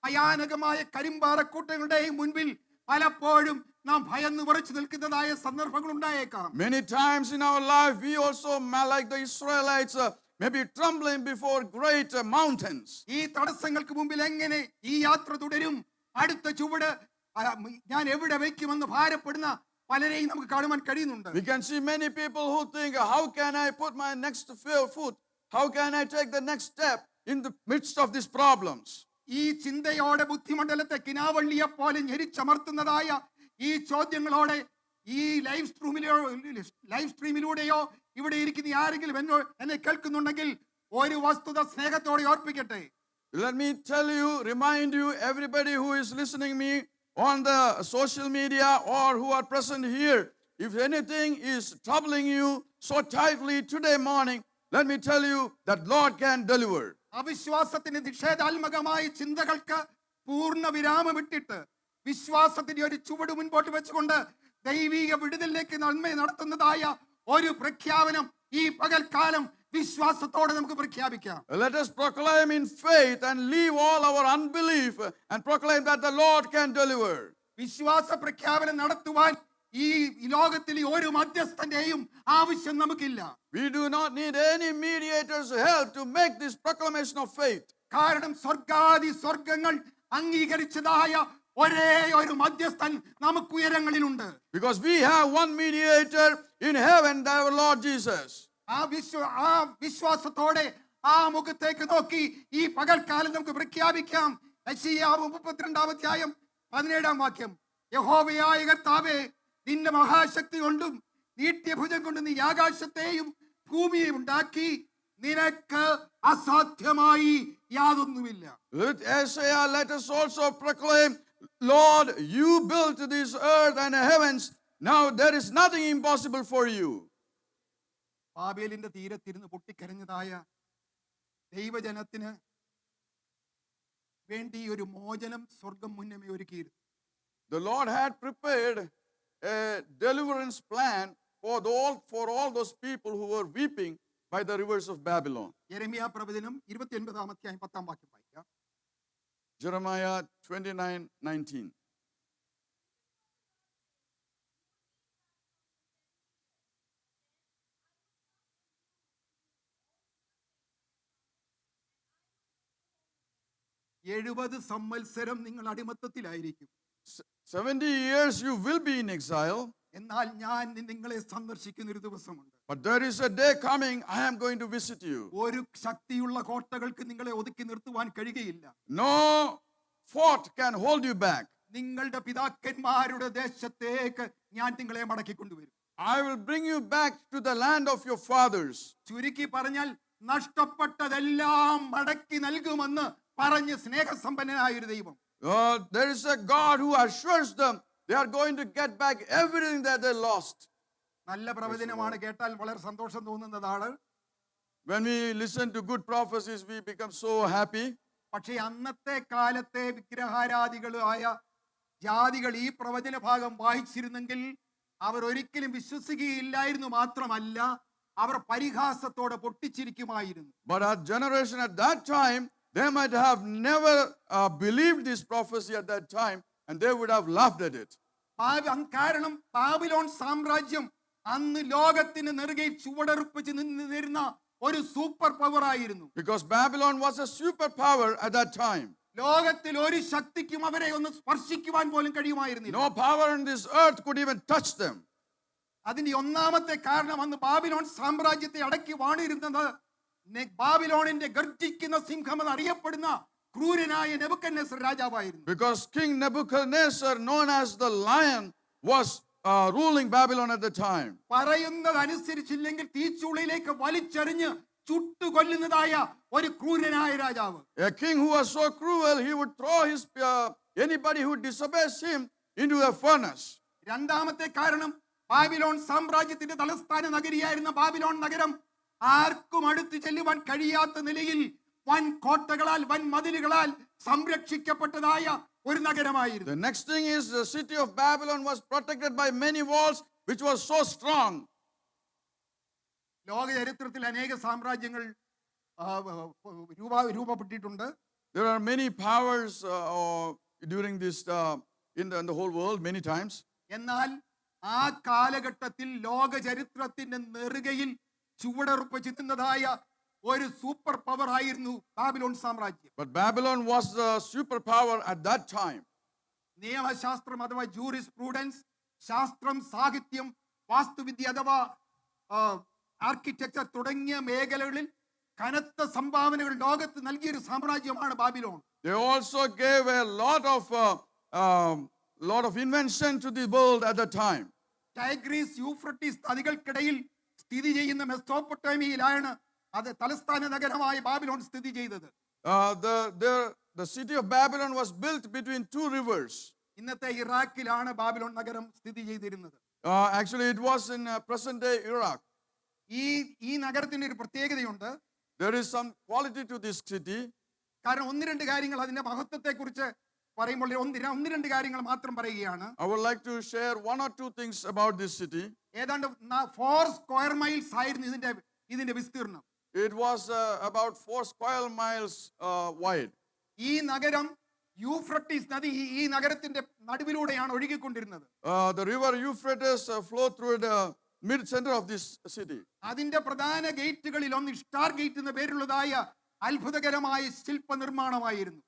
ഭയാനകമായ കരിമ്പാറക്കൂട്ടങ്ങളുടെയും മുൻപിൽ പലപ്പോഴും നാം ഭയന്ന് വിറച്ചു നിൽക്കുന്നതായ സന്ദർഭങ്ങൾ ഉണ്ടായേക്കാം.
Many times in our life we also, like the Israelites, may be trembling before great mountains.
ഈ തടസ്സങ്ങൾക്ക് മുമ്പിൽ എങ്ങനെ ഈ യാത്ര തുടരും, അടുത്ത ചുവട് ഞാൻ എവിടെ വയ്ക്കുമെന്ന് ഭാരപ്പെടുന്ന പലരെയും നമുക്ക് കാണുവാൻ കഴിയുന്നുണ്ട്.
We can see many people who think, how can I put my next foot? How can I take the next step in the midst of these problems?
ഈ ചിന്തയോടെ ബുദ്ധിമണ്ഡലത്തെ കിനാവള്ളിയെ പോലെ ഞെരിച്ചമർത്തുന്നതായ ഈ ചോദ്യങ്ങളോടെ ഈ ലൈവ് സ്ട്രീമിലൂടെയോ ഇവിടെ ഇരിക്കുന്ന ആരെങ്കിലും എന്നെ കേൾക്കുന്നുണ്ടെങ്കിൽ ഒരു വസ്തുത സ്നേഹത്തോടെ ഓർപ്പിക്കട്ടെ.
Let me tell you, remind you, everybody who is listening me on the social media or who are present here, if anything is troubling you so tightly today morning, let me tell you that Lord can deliver.
അവിശ്വാസത്തിന്റെ നിഷേധാത്മകമായ ചിന്തകൾക്ക് പൂർണ്ണ വിരാമമിട്ടിട്ട് വിശ്വാസത്തിന്റെ ഒരു ചുവട് മുൻപോട്ട് വെച്ചുകൊണ്ട് ദൈവിക വിടുതലിലേക്ക് നന്മ നടത്തുന്നതായ ഒരു പ്രഖ്യാപനം ഈ പകൽക്കാലം വിശ്വാസത്തോടെ നമുക്ക് പ്രഖ്യാപിക്കാം.
Let us proclaim in faith and leave all our unbelief and proclaim that the Lord can deliver.
വിശ്വാസ പ്രഖ്യാപനം നടത്തുവാൻ ഈ ലോകത്തിൽ ഒരു മധ്യസ്ഥന്റെയും ആവശ്യം നമുക്കില്ല.
We do not need any mediator's help to make this proclamation of faith.
കാരണം സ്വർഗാദി സ്വർഗങ്ങൾ അംഗീകരിച്ചതായ ഒരേ ഒരു മധ്യസ്ഥൻ നമുക്ക് ഉയരങ്ങളിലുണ്ട്.
Because we have one mediator in heaven, our Lord Jesus.
ആ വിശ്വാസത്തോടെ ആ മുഖത്തേക്ക് നോക്കി ഈ പകൽക്കാലം നമുക്ക് പ്രഖ്യാപിക്കാം. യെശയ്യാവ് 32 അധ്യായം 17 വാക്യം, യഹോവയായ കർത്താവേ, നിന്റെ മഹാശക്തി കൊണ്ടും നീട്ടിയഭുജം കൊണ്ട് നീ ആകാശത്തെയും ഭൂമിയെയും ഉണ്ടാക്കി, നിനക്ക് അസാധ്യമായി യാതൊന്നുമില്ല.
With Isaiah, let us also proclaim, Lord, you built this earth and the heavens. Now there is nothing impossible for you.
ബാബേലിന്റെ തീരത്തിരുന്ന് പൊട്ടിക്കരഞ്ഞതായ ദൈവജനത്തിന് വേണ്ടി ഒരു മോചനം സ്വർഗം മുന്നമേ ഒരുക്കിയിരുന്നു.
The Lord had prepared a deliverance plan for all those people who were weeping by the rivers of Babylon.
യെരമ്യാ പ്രവചനം 29 അധ്യായം 10 വാക്യം വായിക്കാം.
Jeremiah 29:19.
സംവത്സരം നിങ്ങൾ അടിമത്തത്തിലായിരിക്കും.
70 years you will be in exile.
എന്നാൽ ഞാൻ നിങ്ങളെ സന്ദർശിക്കുന്ന ഒരു ദിവസമുണ്ട്.
But there is a day coming, I am going to visit you.
ഒരു ശക്തിയുള്ള കോട്ടകൾക്ക് നിങ്ങളെ ഒതുക്കി നിർത്തുവാൻ കഴിയുകയില്ല.
No fort can hold you back.
നിങ്ങളുടെ പിതാക്കന്മാരുടെ ദേശത്തേക്ക് ഞാൻ നിങ്ങളെ മടക്കിക്കൊണ്ടുവരും.
I will bring you back to the land of your fathers.
ചുരുക്കി പറഞ്ഞാൽ നഷ്ടപ്പെട്ടതെല്ലാം മടക്കി നൽകുമെന്ന് പറഞ്ഞ് സ്നേഹസമ്പന്നനായ ഒരു ദൈവം.
There is a God who assures them they are going to get back everything that they lost.
നല്ല പ്രവചനമാണ്, കേട്ടാൽ വളരെ സന്തോഷം തോന്നുന്നതാണ്.
When we listen to good prophecies, we become so happy.
പക്ഷേ അന്നത്തെ കാലത്തെ വിഗ്രഹാരാധികളായ ജാതികൾ ഈ പ്രവചന ഭാഗം വായിച്ചിരുന്നെങ്കിൽ അവർ ഒരിക്കലും വിശ്വസിക്കുകയില്ലായിരുന്നു, മാത്രമല്ല അവർ പരിഹാസത്തോടെ പൊട്ടിച്ചിരിക്കുമായിരുന്നു.
But our generation at that time, they might have never believed this prophecy at that time, and they would have laughed at it.
കാരണം ബാബിലോൺ സാമ്രാജ്യം അന്ന് ലോകത്തിന് നെറുകയിൽ ചുവടെറുപ്പിച്ച് നിന്നിരുന്ന ഒരു സൂപ്പർ പവർ ആയിരുന്നു.
Because Babylon was a superpower at that time.
ലോകത്തിൽ ഒരു ശക്തിക്കും അവരെ ഒന്ന് സ്പർശിക്കുവാൻ പോലും കഴിയുമായിരുന്നില്ല.
No power on this earth could even touch them.
അതിന്റെ ഒന്നാമത്തെ കാരണം അന്ന് ബാബിലോൺ സാമ്രാജ്യത്തെ അടക്കി വാണിരുന്നത് ബാബിലോണിന്റെ ഗർജിക്കുന്ന സിംഹം എന്ന് അറിയപ്പെടുന്ന ക്രൂരനായ നെബൂഖദ്നേസർ രാജാവായിരുന്നു.
Because King Nebuchadnezzar, known as the lion, was ruling Babylon at the time.
പറയുന്നത് അനുസരിച്ചില്ലെങ്കിൽ തീച്ചൂളയിലേക്ക് വലിച്ചെറിഞ്ഞ് ചുട്ടുകൊല്ലുന്നതായ ഒരു ക്രൂരനായ രാജാവ്.
A king who was so cruel, he would throw anybody who disobeys him into a furnace.
രണ്ടാമത്തെ കാരണം ബാബിലോൺ സാമ്രാജ്യത്തിന്റെ തലസ്ഥാന നഗരിയായിരുന്ന ബാബിലോൺ നഗരം ആർക്കും അടുത്ത് ചെല്ലുവാൻ കഴിയാത്ത നിലയിൽ വൻ കോട്ടകളാൽ വൻ മതിലുകളാൽ സംരക്ഷിക്കപ്പെട്ടതായ ഒരു നഗരമായിരുന്നു.
The next thing is the city of Babylon was protected by many walls which was so strong.
ലോക ചരിത്രത്തിൽ അനേക സാമ്രാജ്യങ്ങൾ രൂപപ്പെട്ടിട്ടുണ്ട്.
There are many powers during this in the whole world many times.
എന്നാൽ ആ കാലഘട്ടത്തിൽ ലോക ചരിത്രത്തിന്റെ നെറുകയിൽ ചുവടുറപ്പിച്ച് നിന്നതായ ഒരു സൂപ്പർ പവർ ആയിരുന്നു ബാബിലോൺ സാമ്രാജ്യം.
But Babylon was the superpower at that time.
നിയമശാസ്ത്രം അഥവാ ജൂറിസ് പ്രൂഡൻസ്, ശാസ്ത്രം, സാഹിത്യം, വാസ്തുവിദ്യ അഥവാ ആർക്കിടെക്ചർ തുടങ്ങിയ മേഖലകളിൽ കനത്ത സംഭാവനകൾ ലോകത്ത് നൽകിയൊരു സാമ്രാജ്യമാണ് Babylon.
They also gave a lot of invention to the world at the time.
Tigris Euphrates നദികൾക്കിടയിൽ സ്ഥിതി ചെയ്യുന്ന മെസോപ്പൊട്ടേമിയയിലാണ് അത് തലസ്ഥാന നഗരമായ ബാബിലോൺ സ്ഥിതി ചെയ്തത്.
The city of Babylon was built between two rivers.
ഇന്നത്തെ ഇറാഖിലാണ് ബാബിലോൺ നഗരം സ്ഥിതി ചെയ്തിരുന്നത്.
Actually, it was in present day Iraq.
ഈ നഗരത്തിന് ഒരു പ്രത്യേകതയുണ്ട്.
There is some quality to this city.
കാരണം ഒന്ന് രണ്ട് കാര്യങ്ങൾ അതിന്റെ മഹത്വത്തെ കുറിച്ച് പറയുമ്പോൾ ഒന്ന് രണ്ട് കാര്യങ്ങൾ മാത്രം പറയുകയാണ്.
I would like to share one or two things about this city.
ഏതാണ്ട് 4 സ്ക്വയർ മൈൽസ് ആയിരുന്നു ഇതിന്റെ വിസ്തീർണം.
It was about 4 square miles wide.
ഈ നഗരം യൂഫ്രട്ടീസ് നദി ഈ നഗരത്തിന്റെ നടുവിലൂടെയാണ് ഒഴുകിക്കൊണ്ടിരുന്നത്.
The river Euphrates flowed through the mid center of this city.
അതിന്റെ പ്രധാന ഗേറ്റുകളിൽ ഒന്ന് സ്റ്റാർ ഗേറ്റ് എന്ന പേരുള്ളതായ അത്ഭുതകരമായ ശില്പ നിർമ്മാണമായിരുന്നു.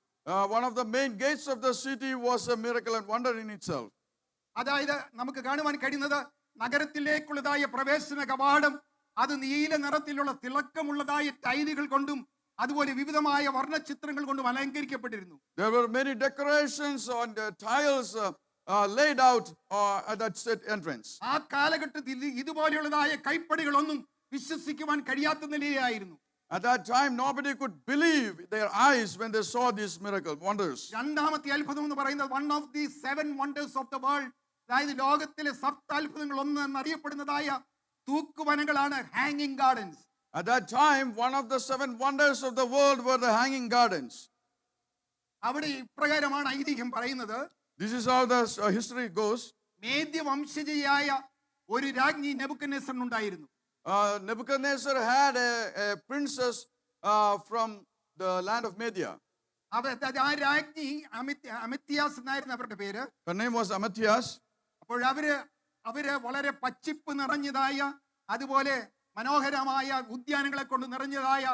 One of the main gates of the city was a miracle and wonder in itself.
അതായത് നമുക്ക് കാണുവാൻ കഴിയുന്നത് നഗരത്തിലേക്കുള്ളതായ പ്രവേശന കവാടം അത് നീല നിറത്തിലുള്ള തിളക്കമുള്ളതായ ടൈലുകൾ കൊണ്ടും അതുപോലെ വിവിധമായ വർണ്ണചിത്രങ്ങൾ കൊണ്ടും അലങ്കരിക്കപ്പെട്ടിരുന്നു.
There were many decorations on the tiles laid out at that set entrance.
ആ കാലഘട്ടത്തിൽ ഇതുപോലെയുള്ളതായ കൈപ്പടികളൊന്നും വിശ്വസിക്കുവാൻ കഴിയാത്ത നിലയിലായിരുന്നു.
At that time, nobody could believe their eyes when they saw these miracle wonders.
രണ്ടാമത്തെ അത്ഭുതം എന്ന് പറയുന്നത് one of the 7 wonders of the world, അതായത് ലോകത്തിലെ സപ്താത്ഭുതങ്ങൾ ഒന്ന് എന്നറിയപ്പെടുന്നതായ തൂക്കുവനങ്ങളാണ് ഹാങ്ങിങ് gardens.
At that time, one of the 7 wonders of the world were the hanging gardens.
അവിടെ ഇപ്രകാരമാണ് ഐതിഹ്യം പറയുന്നത്.
This is how the history goes.
മേദ്യ വംശജയായ ഒരു രാജ്ഞി നെബൂഖദ്നേസറിനുണ്ടായിരുന്നു.
Nebuchadnezzar had a princess from the land of Media.
ആ രാജ്ഞി അമിത്യാസ് എന്നായിരുന്നു അവരുടെ പേര്.
Her name was Amithyas.
അപ്പോൾ അവര് വളരെ പച്ചിപ്പ് നിറഞ്ഞതായ അതുപോലെ മനോഹരമായ ഉദ്യാനങ്ങളെ കൊണ്ട് നിറഞ്ഞതായ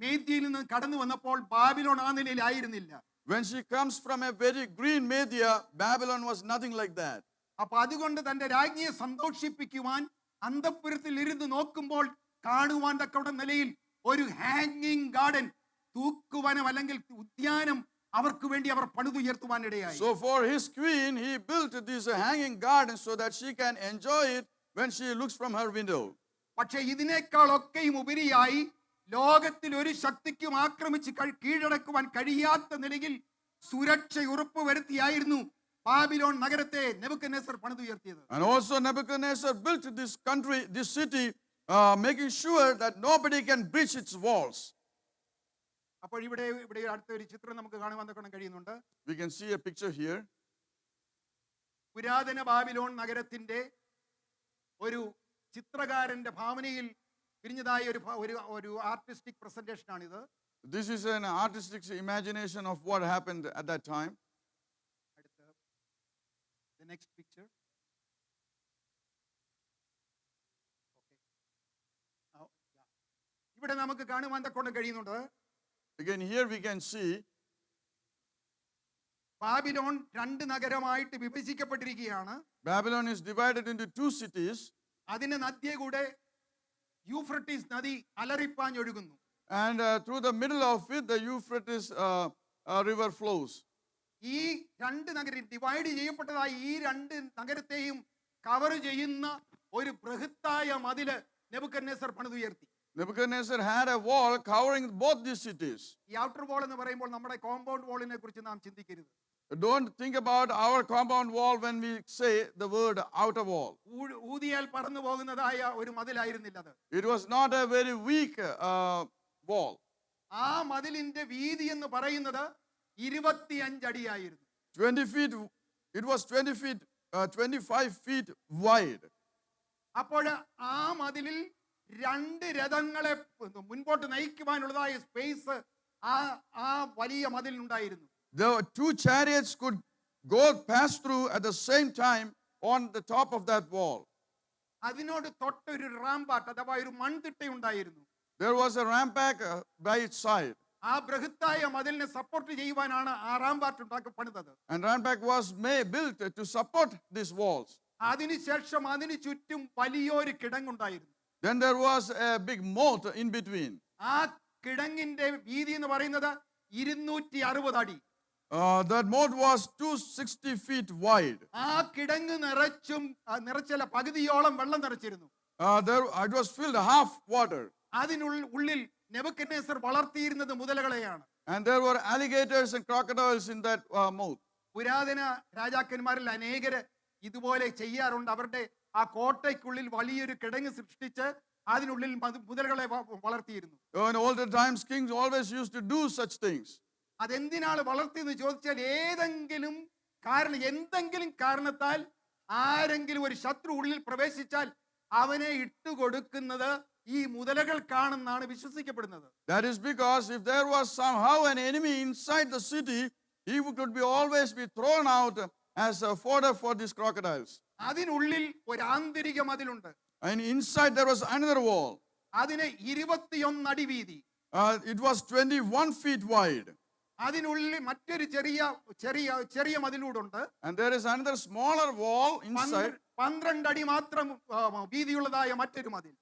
മേദ്യയിൽ നിന്ന് കടന്നു വന്നപ്പോൾ ബാബിലോൺ ആ നിലയിലായിരുന്നില്ല.
When she comes from a very green Media, Babylon was nothing like that.
അപ്പൊ അതുകൊണ്ട് തന്റെ രാജ്ഞിയെ സന്തോഷിപ്പിക്കുവാൻ അന്തഃപുരത്തിൽ ഇരുന്ന് നോക്കുമ്പോൾ കാണുവാൻ തക്കവിടെ നിലയിൽ ഒരു ഹാങ്ങിങ് ഗാർഡൻ, തൂക്കുവനം അല്ലെങ്കിൽ ഉദ്യാനം അവർക്ക് വേണ്ടി അവർ പണിതുയർത്തുവാൻ ഇടയായി.
So for his queen, he built this hanging garden so that she can enjoy it when she looks from her window.
പക്ഷേ ഇതിനേക്കാളൊക്കെയും ഉപരിയായി ലോകത്തിൽ ഒരു ശക്തിക്കും ആക്രമിച്ച് കീഴടക്കുവാൻ കഴിയാത്ത നിലയിൽ സുരക്ഷ ഉറപ്പുവരുത്തിയായിരുന്നു ബാബിലോൺ നഗരത്തെ Nebuchadnezzar പണിതുയർത്തിയത്.
And also Nebuchadnezzar built this city, making sure that nobody can breach its walls.
അപ്പോൾ ഇവിടെ അടുത്ത ഒരു ചിത്രം നമുക്ക് കാണുവാൻ കഴിയുന്നുണ്ട്.
We can see a picture here.
പുരാതന ബാബിലോൺ നഗരത്തിന്റെ ഒരു ചിത്രകാരന്റെ ഭാവനയിൽ വിരിഞ്ഞതായ ഒരു ആർട്ടിസ്റ്റിക് പ്രസന്റേഷൻ ആണിത്.
This is an artistic imagination of what happened at that time.
The next picture. ഇവിടെ നമുക്ക് കാണുവാൻ കഴിയുന്നുണ്ട്.
Again, here we can see
Babylon രണ്ട് നഗരമായിട്ട് വിഭജിക്കപ്പെട്ടിരിക്കുകയാണ്.
Babylon is divided into two cities,
അതിന് നദ്യേ കൂടെ യൂഫ്രട്ടീസ് നദി അലറിപ്പാഞ്ഞൊഴുകുന്നു.
and through the middle of it, the Euphrates river flows.
ഈ രണ്ട് നഗരം ഡിവൈഡ് ചെയ്യപ്പെട്ടതായി ഈ രണ്ട് നഗരത്തെയും കവർ ചെയ്യുന്ന ഒരു ബൃഹത്തായ മതില് നെബൂഖദ്നേസർ പണിതുയർത്തി.
Nebuchadnezzar had a wall covering both these cities.
ഈ ഔട്ടർ വാൾ എന്ന് പറയുമ്പോൾ നമ്മുടെ കോമ്പൗണ്ട് വാളിനെ കുറിച്ച് നാം ചിന്തിക്കരുത്.
Don't think about our compound wall when we say the word outer wall.
ഊതിയാൽ പറന്നു പോകുന്നതായ ഒരു മതിലായിരുന്നില്ല അത്.
It was not a very weak wall.
ആ മതിലിന്റെ വീതി എന്ന് പറയുന്നത് 25 അടിയായിരുന്നു.
20 feet, it was 20 feet, 25 feet wide.
അപ്പോൾ ആ മതിലിൽ രണ്ട് രഥങ്ങളെ മുൻപോട്ട് നയിക്കുവാനുള്ളതായ സ്പേസ് ആ വലിയ മതിലിനുണ്ടായിരുന്നു.
The two chariots could pass through at the same time on the top of that wall.
അതിനോട് തൊട്ടൊരു റാംപാട്ട് അഥവാ ഒരു മൺതിട്ടയുണ്ടായിരുന്നു.
There was a rampart by its side.
ആ ബൃഹത്തായ മതിലിനെ സപ്പോർട്ട് ചെയ്യുവാനാണ് ആ റാംപാട്ട് പണിതത്.
And rampart was built to support these walls.
അതിനുശേഷം അതിനു ചുറ്റും വലിയൊരു കിടങ്ങുണ്ടായിരുന്നു.
Then there was a big moat in between.
ആ കിടങ്ങിന്റെ വീതി എന്ന് പറയുന്നത് 260 അടി.
That moat was 260 feet wide.
ആ കിടങ്ങ് നിറച്ചല്ല പകുതിയോളം വെള്ളം നിറച്ചിരുന്നു.
It was filled half water.
അതിനുള്ളിൽ Nebuchadnezzar വളർത്തിയിരുന്നത് മുതലകളെയാണ്.
And there were alligators and crocodiles in that moat.
പുരാതന രാജാക്കന്മാരിൽ അനേകര് ഇതുപോലെ ചെയ്യാറുണ്ട്. അവരുടെ ആ കോട്ടയ്ക്കുള്ളിൽ വലിയൊരു കിടങ്ങ് സൃഷ്ടിച്ച് അതിനുള്ളിൽ മുതലകളെ വളർത്തിയിരുന്നു.
In older times, kings always used to do such things.
അതെന്തിനാണ് വളർത്തിയെന്ന് ചോദിച്ചാൽ എന്തെങ്കിലും കാരണത്താൽ ആരെങ്കിലും ഒരു ശത്രു ഉള്ളിൽ പ്രവേശിച്ചാൽ അവനെ ഇട്ടുകൊടുക്കുന്നത് ഈ മുതലകൾക്കാണെന്നാണ് വിശ്വസിക്കപ്പെടുന്നത്.
That is because if there was somehow an enemy inside the city, he could always be thrown out as a fodder for these crocodiles.
അതിനുള്ളിൽ ഒരു ആന്തരിക മതിലുണ്ട്.
And inside there was another wall.
അതിന് 21 അടി വീതി.
It was 21 feet wide.
അതിനുള്ളിൽ മറ്റൊരു ചെറിയ മതിലൂടുണ്ട്.
And there is another smaller wall inside.
12 അടി മാത്രം വീതിയുള്ളതായ മറ്റൊരു മതിൽ.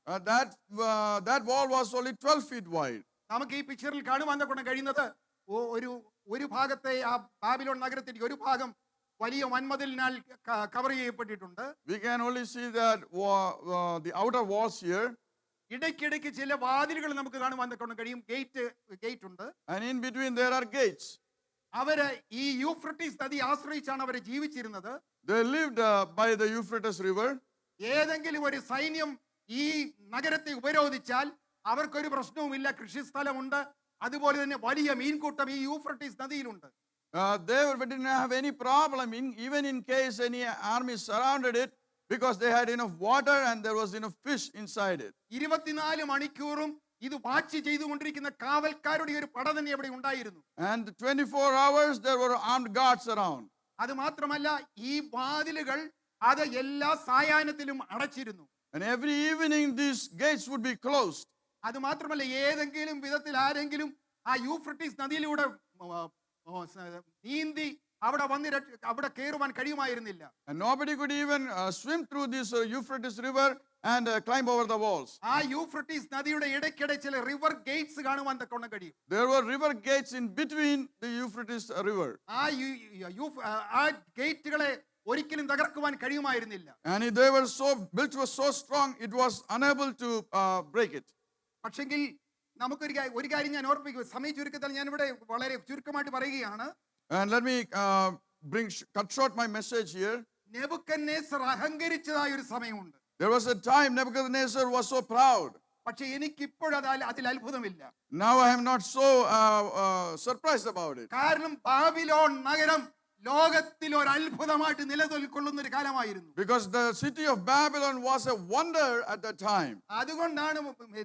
That wall was only 12 feet wide.
നമുക്ക് ഈ പിക്ചറിൽ കാണുവാൻ കഴിയുന്നത് ഒരു ഭാഗത്തെ ആ ബാബിലോൺ നഗരത്തിന്റെ ഒരു ഭാഗം വലിയ വൻമതിലിനാൽ കവർ ചെയ്യപ്പെട്ടിട്ടുണ്ട്.
We can only see that the outer walls here.
ഇടയ്ക്കിടയ്ക്ക് ചില വാതിലുകൾ നമുക്ക് കാണുവാൻ കഴിയും. ഗേറ്റ് ഉണ്ട്.
And in between there are gates.
അവര് ഈ യൂഫ്രട്ടീസ് നദി ആശ്രയിച്ചാണ് അവര് ജീവിച്ചിരുന്നത്.
They lived by the Euphrates river.
ഏതെങ്കിലും ഒരു സൈന്യം ഈ നഗരത്തെ ഉപരോധിച്ചാൽ അവർക്കൊരു പ്രശ്നവുമില്ല. കൃഷിസ്ഥലമുണ്ട്. അതുപോലെ തന്നെ വലിയ മീൻകൂട്ടം ഈ Euphrates നദിയിലുണ്ട്.
They didn't have any problem even in case any army surrounded it, because they had enough water and there was enough fish inside it.
24 മണിക്കൂറും ഇത് വാച്ച് ചെയ്തുകൊണ്ടിരിക്കുന്ന കാവൽക്കാരുടെ ഒരു പട തന്നെ അവിടെ ഉണ്ടായിരുന്നു.
And 24 hours there were armed guards around.
അത് മാത്രമല്ല ഈ വാതിലുകൾ അത് എല്ലാ സായാഹ്നത്തിലും അടച്ചിരുന്നു.
And every evening these gates would be closed.
അത് മാത്രമല്ല ഏതെങ്കിലും വിധത്തിൽ ആരെങ്കിലും ആ യൂഫ്രട്ടീസ് നദിയിലൂടെ നീന്തി അവിടെ കയറുവാൻ കഴിയുമായിരുന്നില്ല.
And nobody could even swim through this Euphrates river and climb over the walls.
ആ യൂഫ്രട്ടീസ് നദിയുടെ ഇടയ്ക്കിടെ ചില റിവർ ഗേറ്റ്സ് കാണുവാൻ കഴിയും.
There were river gates in between the Euphrates river.
ആ ഗേറ്റുകളെ ഒരിക്കലും തകർക്കുവാൻ കഴിയുമായിരുന്നില്ല.
And they were built was so strong it was unable to break it.
പക്ഷെങ്കിൽ ഒരു കാര്യം ഞാൻ ഓർപ്പിക്കും. സമയ ചുരുക്കത്തിൽ ഞാൻ ഇവിടെ വളരെ ചുരുക്കമായിട്ട് പറയുകയാണ്.
And let me cut short my message here.
Nebuchadnezzar അഹങ്കരിച്ചതായ ഒരു സമയമുണ്ട്.
There was a time Nebuchadnezzar was so proud.
പക്ഷെ എനിക്കിപ്പോഴും അതിൽ അത്ഭുതമില്ല.
Now I am not so surprised about it.
കാരണം ബാബിലോൺ നഗരം ലോകത്തിൽ ഒരു അത്ഭുതമായിട്ട് നിലനിൽക്കൊള്ളുന്ന ഒരു കാലമായിരുന്നു.
Because the city of Babylon was a wonder at that time.
അതുകൊണ്ടാണ്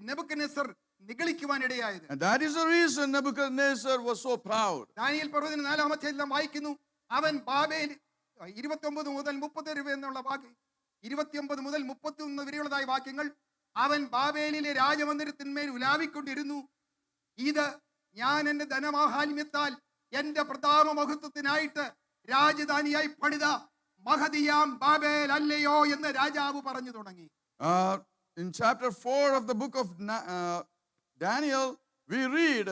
നെബൂഖദ്നേസർ നിഗളിക്കുവാനിടയായത്.
And that is the reason Nebuchadnezzar was so proud.
Daniel പ്രവചനം 4-ാം അധ്യായത്തിൽ വായിക്കുന്നു, അവൻ ബാബേൽ 29 മുതൽ 30 എന്നുള്ള വാക്യം 29 മുതൽ 31 വരെയുള്ളതായ വാക്യങ്ങൾ, അവൻ ബാബേലിലെ രാജമന്ദിരത്തിന്മേൽ ഉലാവിക്കൊണ്ടിരുന്നു. ഇത് ഞാൻ എന്റെ ധനമാഹാത്മ്യത്താൽ എന്റെ പ്രതാപ മഹത്വത്തിനായിട്ട് രാജധാനിയായി പണിത മഹതിയാം ബാബേൽ അല്ലയോ എന്ന് രാജാവ് പറഞ്ഞു തുടങ്ങി.
In chapter 4 of the book of Daniel, we read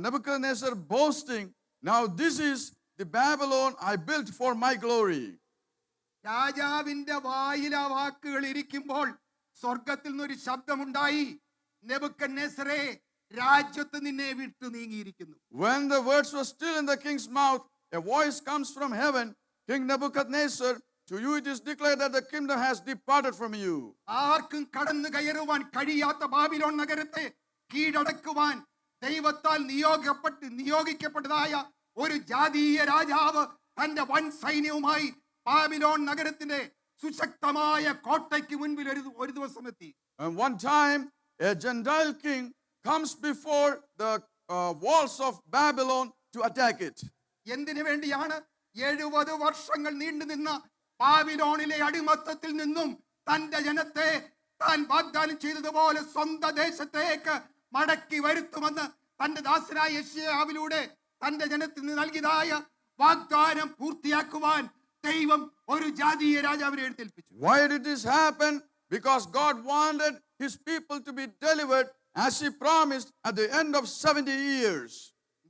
Nebuchadnezzar boasting, "Now this is the Babylon I built for my glory."
രാജാവിന്റെ വായിൽ ആ വാക്കുകൾ ഇരിക്കുമ്പോൾ സ്വർഗത്തിൽ നിന്നൊരു ശബ്ദമുണ്ടായി, നെബൂഖദ്നേസരേ, രാജ്യത്ത് നിന്നെ വിട്ടു നീങ്ങിയിരിക്കുന്നു.
When the words were still in the king's mouth, a voice comes from heaven, "King Nebuchadnezzar, to you it is declared that the kingdom has departed from you."
ആർക്കും കടന്നു കയറുവാൻ കഴിയാത്ത ബാബിലോൺ നഗരത്തെ കീഴടക്കുവാൻ ദൈവത്താൽ നിയോഗിക്കപ്പെട്ടതായ ഒരു ജാതീയ രാജാവ് തന്റെ വൻ സൈന്യവുമായി ബാബിലോൺ നഗരത്തിന്റെ സുശക്തമായ കോട്ടയ്ക്ക് മുൻപിൽ ഒരു ദിവസം എത്തി.
And one time a Gentile king comes before the walls of Babylon to attack it.
എന്തിനു വേണ്ടിയാണ്? 70 വർഷങ്ങൾ നീണ്ടു നിന്ന ബാബിലോണിലെ അടിമത്തത്തിൽ നിന്നും തന്റെ ജനത്തെ താൻ വാഗ്ദാനം ചെയ്തതുപോലെ സ്വന്തം ദേശത്തേക്ക് മടക്കി വരുത്തുമെന്ന് തന്റെ ദാസനായ യെശയ്യാവിലൂടെ തന്റെ ജനത്തിന് നൽകിയതായ വാഗ്ദാനം പൂർത്തിയാക്കുവാൻ ദൈവം ഒരു ജാതീയ രാജാവിനെ എഴുന്നേൽപ്പിച്ചു.
Why did this happen? Because God wanted his people to be delivered as he promised at the end of 70 years.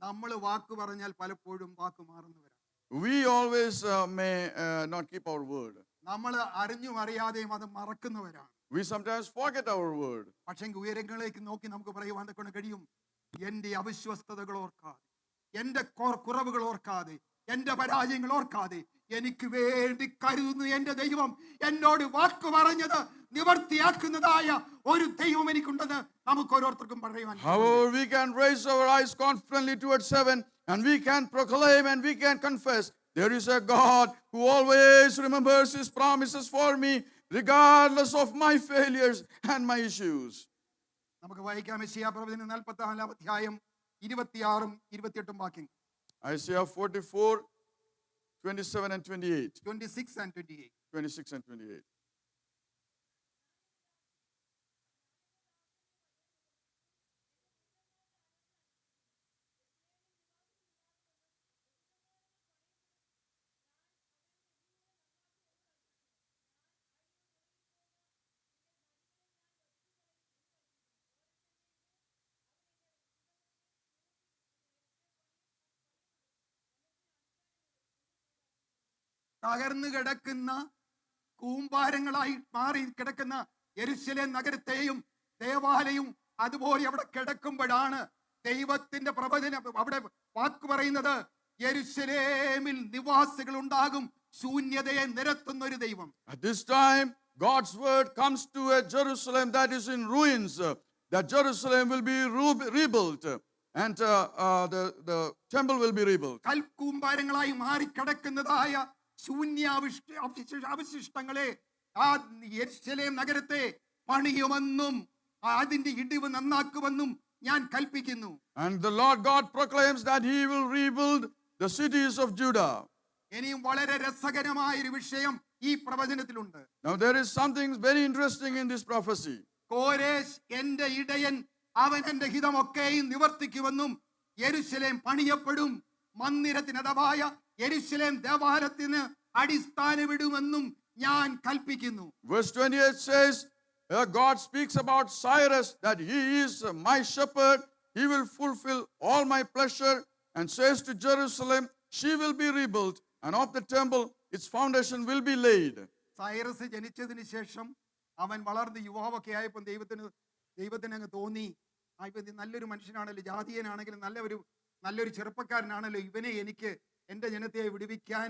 നമ്മൾ വാക്ക് പറഞ്ഞാൽ പലപ്പോഴും വാക്ക് മാറുന്നവരാണ്.
We always may not keep our word.
നമ്മൾ അറിഞ്ഞും അറിയാതെയും അത് മറക്കുന്നവരാണ്.
We sometimes forget our word.
പക്ഷേ ഉയരങ്ങളിലേക്ക് നോക്കി നമുക്ക് പറയുവാൻ കൊണ്ട് കഴിയും, എന്റെ അവിശ്വസ്തതകൾ ഓർക്കാതെ, എന്റെ കുറവുകൾ ഓർക്കാതെ, എന്റെ പരാജയങ്ങൾ ഓർക്കാതെ എനിക്ക് വേണ്ടി കരുതുന്ന എന്റെ ദൈവം എന്നോട് വാക്ക് പറഞ്ഞത് നിവർത്തിയാക്കുന്നതായ ഒരു ദൈവം എനിക്കുണ്ടെന്ന് നമുക്ക് ഓരോരുത്തർക്കും പറയുവാൻ.
However, we can raise our eyes confidently towards heaven and we can proclaim and we can confess, there is a God who always remembers his promises for me regardless of my failures and my issues.
നമുക്ക് വായിക്കാം യെശയ്യാ പ്രവചനം 44 അധ്യായം 26 28 വാക്യങ്ങൾ.
Isaiah 44, 27 and 28.
26 and 28.
26 and 28.
തകർന്നു കിടക്കുന്ന കൂമ്പാരങ്ങളായി മാറി കിടക്കുന്ന യെരൂശലേം നഗരത്തെയും ദേവാലയവും അതുപോലെ അവിടെ കിടക്കുമ്പോഴാണ് ദൈവത്തിന്റെ പ്രവചനം അവിടെ വാക്ക് പറയുന്നത്, യെരൂശലേമിൽ നിവാസികൾ ഉണ്ടാകും, ശൂന്യതയെ നിരത്തുന്ന ഒരു ദൈവം.
At this time, God's word comes to a Jerusalem that is in ruins. That Jerusalem will be rebuilt and the temple will be rebuilt.
കൽക്കൂമ്പാരങ്ങളായി മാറി കിടക്കുന്നതായ അവശിഷ്ടങ്ങളെ ആ യെരൂശലേം നഗരത്തെ പണിയുമെന്നും അതിന്റെ ഇടിവ് നന്നാക്കുമെന്നും ഞാൻ കൽപ്പിക്കുന്നു.
And the Lord God proclaims that he will rebuild the cities of Judah.
ഇനിയും വളരെ രസകരമായ ഒരു വിഷയം ഈ പ്രവചനത്തിലുണ്ട്.
Now there is something very interesting in this prophecy.
കോരേശ് എന്റെ ഇടയൻ, അവൻ എന്റെ ഹിതമൊക്കെയും നിവർത്തിക്കുമെന്നും യെരൂശലേം പണിയപ്പെടും, മന്ദിരത്തിന് അഥവായ യെരൂശലേം ദേവാലയത്തിന് അടിസ്ഥാനമിടുമെന്നും ഞാൻ കൽപ്പിക്കുന്നു.
Verse 28 says, God speaks about Cyrus, that he is my shepherd, he will fulfill all my pleasure, and says to Jerusalem, she will be rebuilt, and of the temple its foundation will be laid.
Cyrus ജനിച്ചതിന് ശേഷം അവൻ വളർന്ന് യുവാവൊക്കെ ആയപ്പോൾ ദൈവത്തിന് അങ്ങ് തോന്നി, നല്ലൊരു മനുഷ്യനാണല്ലോ, ജാതീയനാണെങ്കിലും നല്ലൊരു ചെറുപ്പക്കാരനാണല്ലോ, ഇവനെ എനിക്ക് എന്റെ ജനത്തെ വിടുവിക്കാൻ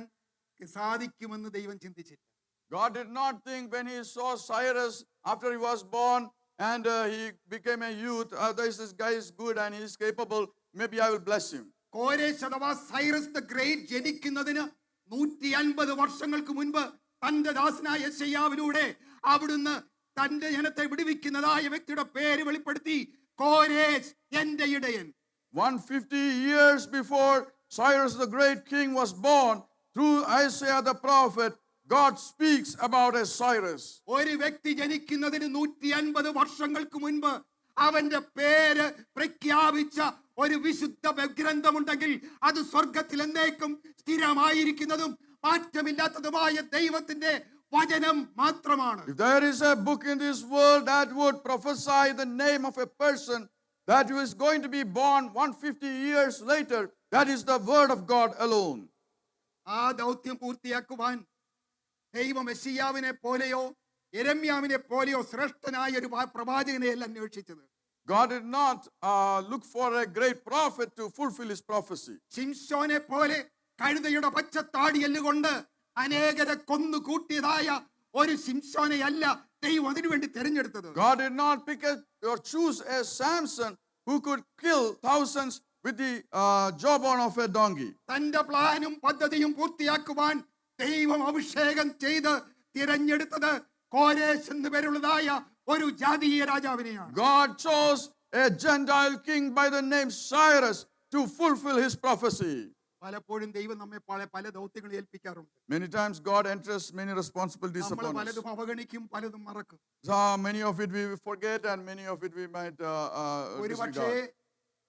സാധിക്കുമെന്ന് ദൈവം ചിന്തിച്ചില്ല.
God did not think when he saw Cyrus after he was born and he became a youth, this guy is good and he is capable, maybe I will bless him.
കോരേശ് അഥവാ സൈറസ് ദ ഗ്രേറ്റ് ജനിക്കുന്നതിന് 150 വർഷങ്ങൾക്ക് മുൻപ് തന്റെ ദാസനായ യെശയ്യാവിലൂടെ അവിടുന്ന് തന്റെ ജനത്തെ വിടുവിക്കുന്നതായ വ്യക്തിയുടെ പേര് വെളിപ്പെടുത്തി, കോരേശ് എന്റെ ഇടയൻ.
150 years before Cyrus the great king was born, through Isaiah the prophet, God speaks about a Cyrus.
ഒരു വ്യക്തി ജനിക്കുന്നതിന് 150 വർഷങ്ങൾക്ക് മുൻപ് അവന്റെ പേര് പ്രഖ്യാപിച്ച ഒരു വിശുദ്ധ ഗ്രന്ഥമുണ്ടെങ്കിൽ അത് സ്വർഗത്തിൽ എന്നേക്കും സ്ഥിരമായിരിക്കുന്നതും മാറ്റമില്ലാത്തതുമായ ദൈവത്തിന്റെ വചനം മാത്രമാണ്.
If there is a book in this world that would prophesy the name of a person that is going to be born 150 years later, that is the word of God alone.
ആ ദൗത്യം പൂർത്തിയാക്കുവാൻ ദൈവം യെശയ്യാവിനെ പോലെയോ യെരമ്യാവിനെ പോലെയോ ശ്രേഷ്ഠനായ ഒരു പ്രവാചകനെയല്ല അന്വേഷിച്ചത്.
God did not look for a great prophet to fulfill his prophecy.
ശിംശോനെ പോലെ കഴുതയുടെ പച്ചത്താടിയെല്ലുകൊണ്ട് അനേകരെ കൊന്നു കൂട്ടിയതായ ഒരു ശിംശോനെയല്ല ദൈവം അതിനുവേണ്ടി തെരഞ്ഞെടുത്തത്.
God did not pick or choose a Samson who could kill thousands with the jawbone of a donkey.
തന്റെ പ്ലാനും പദ്ധതിയും പൂർത്തിയാക്കുവാൻ ദൈവം അഭിഷേകം ചെയ്ത് തിരഞ്ഞെടുത്തത് കോരേശ് എന്ന് പേരുള്ളതായ ഒരു ജാതീയ രാജാവിനെയാണ്.
God chose a Gentile king by the name Cyrus to fulfill his prophecy.
പലപ്പോഴും ദൈവം നമ്മെ പല ദൗത്യങ്ങൾ ഏൽപ്പിക്കാറുണ്ട്.
Many times God entrusts many responsibilities
നമ്മൾ
upon us.
പലതും അവഗണിക്കും, പലതും മറക്കും.
So many of it we forget and many of it we might
ഒരു പക്ഷേ
disregard.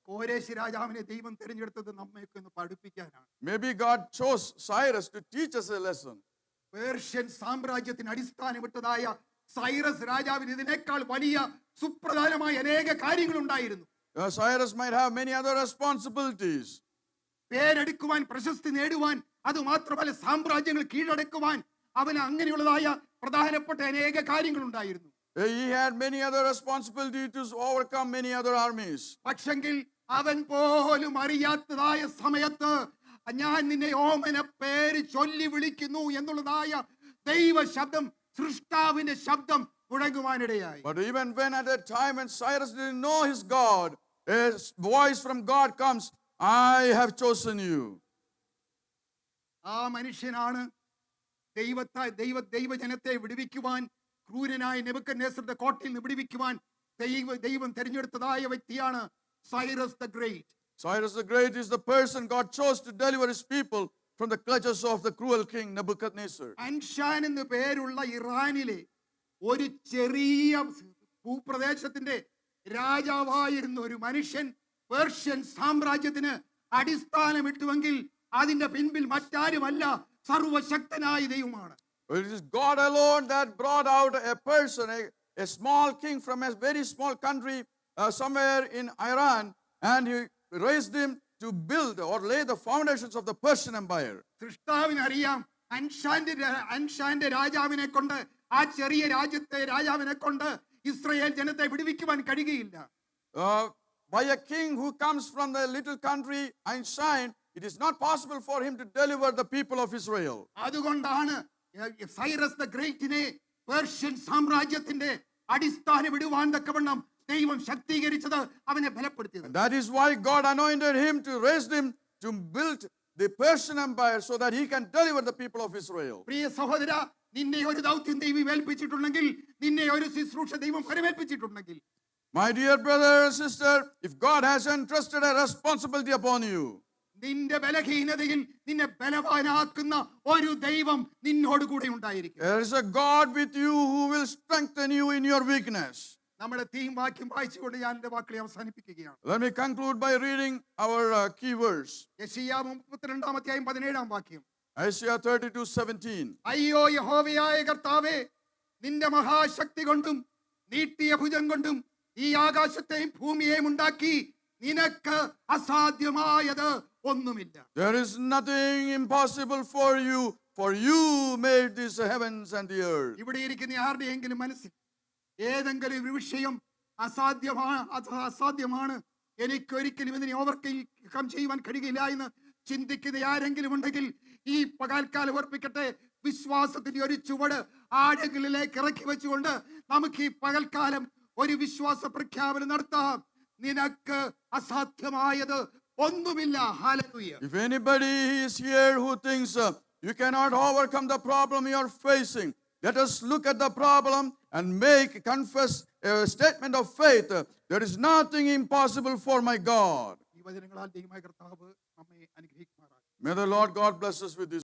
കോരേശ് രാജാവിനെ ദൈവം തിരഞ്ഞെടുത്തത് നമ്മയൊക്കെ ഒന്ന് പഠിപ്പിക്കാനാണ്.
Maybe God chose Cyrus to teach us a lesson.
Persian സാമ്രാജ്യത്തിന് അടിസ്ഥാനമിട്ടതായ സൈറസ് രാജാവിന് ഇതിനേക്കാൾ വലിയ സുപ്രധാനമായ അനേക കാര്യങ്ങളുണ്ടായിരുന്നു.
Cyrus might have many other responsibilities.
പേരെടുക്കുവാൻ, പ്രശസ്തി നേടുവാൻ, അതുമാത്രമല്ല സാമ്രാജ്യങ്ങൾ കീഴടക്കുവാൻ അവന് അങ്ങനെയുള്ളതായ പ്രധാനപ്പെട്ട അനേക കാര്യങ്ങളുണ്ടായിരുന്നു.
He had many other responsibilities to overcome many other armies.
പക്ഷെങ്കിൽ അവൻ പോലും അറിയാത്തതായ സമയത്ത് ഞാൻ നിന്നെ ഓമന പേര് ചൊല്ലി വിളിക്കുന്നു എന്നുള്ളതായ ദൈവ ശബ്ദം, സൃഷ്ടാവിന്റെ ശബ്ദം മുഴങ്ങുവാനിടയായി.
But even when at that time when Cyrus didn't know his God, a voice from God comes, I have chosen you.
ആ മനുഷ്യനാണ് ദൈവജനത്തെ വിടുവിക്കുവാൻ, ക്രൂരനായ നെബൂഖദ്നേസറിന്റെ കോട്ടയിൽ നിന്ന് വിടുവിക്കുവാൻ ദൈവം തെരഞ്ഞെടുത്തതായ വ്യക്തിയാണ് Cyrus the great.
Cyrus the Great is the person God chose to deliver his people from the clutches of the cruel king Nebuchadnezzar.
അൻഷാൻ എന്ന് പേരുള്ള ഇറാനിലെ ഒരു ചെറിയ ഭൂപ്രദേശത്തിന്റെ രാജാവായിരുന്ന ഒരു മനുഷ്യൻ പേർഷ്യൻ സാമ്രാജ്യത്തിന് അടിസ്ഥാനമിട്ടുവെങ്കിൽ അതിന്റെ പിൻപിൽ മറ്റാരുമല്ല, സർവശക്തനായ ദൈവമാണ്.
It is God alone that brought out a person, a small king from a very small country somewhere in Iran, and he raised him to build or lay the foundations of the Persian Empire.
സൃഷ്ടാവിനറിയാം അൻഷാന്റെ രാജാവിനെ കൊണ്ട്, ആ ചെറിയ രാജാവിനെ കൊണ്ട് Israel ജനത്തെ വിടുവിക്കുവാൻ കഴിയുകയില്ല.
By a king who comes from the little country Einshain, it is not possible for him to deliver the people of Israel.
അതുകൊണ്ടാണ് Cyrus the ഗ്രേറ്റിനെ Persian സാമ്രാജ്യത്തിന്റെ അടിസ്ഥാനം ഇടുവാൻ തക്കവണ്ണം ദൈവം ശക്തീകരിച്ചത്, അവനെ ബലപ്പെടുത്തിയത്.
That is why God anointed him to raise him to build the Persian Empire so that he can deliver the people of Israel.
പ്രിയ സഹോദര, നിന്നെ ഒരു ദൗത്യം ദൈവം ഏൽപ്പിച്ചിട്ടുണ്ടെങ്കിൽ, നിന്നെ ഒരു ശുശ്രൂഷ ദൈവം ഫലമേൽപ്പിച്ചിട്ടുണ്ടെങ്കിൽ,
My dear brother and sister, if God has entrusted a responsibility upon you,
നിന്റെ ബലഹീനതയിൽ നിന്നെ ബലവാനാക്കുന്ന ഒരു ദൈവം നിന്നോട് കൂടെ ഉണ്ടായിരിക്കും.
there is a God with you who will strengthen you in your weakness.
നമ്മുടെ തീം വാക്യം വായിച്ചുകൊണ്ട് ഞാൻ എന്റെ വാക്കുകളെ അവസാനിപ്പിക്കുകയാണ്.
Let me conclude by reading our key verse.
യെശയ്യാവ് 32:17 വാക്യം.
Isaiah 32:17.
അയ്യോ യഹോവയായ കർത്താവേ, നിന്റെ മഹാശക്തി കൊണ്ടും നീട്ടിയ ഭുജം കൊണ്ടും ഈ ആകാശത്തെയും ഭൂമിയെയും ഉണ്ടാക്കി, നിനക്ക് അസാധ്യമായത് ഒന്നുമില്ല.
There is nothing impossible for you, for you made these heavens and the earth.
ഇവിടെ ഇരിക്കുന്ന ആരുടെയെങ്കിലും മനസ്സിൽ ഏതെങ്കിലും ഒരു വിഷയം അസാധ്യമാണ്, എനിക്കൊരിക്കലും ഇതിനെ ഓവർകം ചെയ്യുവാൻ കഴിയില്ല എന്ന് ചിന്തിക്കുന്ന ആരെങ്കിലും ഉണ്ടെങ്കിൽ ഈ പകൽക്കാലം ഓർപ്പിക്കട്ടെ, വിശ്വാസത്തിന്റെ ഒരു ചുവട് ആഴങ്ങളിലേക്ക് ഇറക്കി വെച്ചുകൊണ്ട് നമുക്ക് ഈ പകൽക്കാലം ഒരു വിശ്വാസ പ്രഖ്യാപനം നടത്താം. നിനക്ക് അസാധ്യമായത് ഒന്നുമില്ല. Hallelujah.
If anybody is here who thinks you cannot overcome the problem you are facing, let us look at the problem and confess a statement of faith. There is nothing impossible for my God.
ഈ വചനങ്ങളാൽ ദൈവമായ കർത്താവ് നമ്മെ അനുഗ്രഹിക്കുമാറാകട്ടെ.
May the Lord God bless us with this.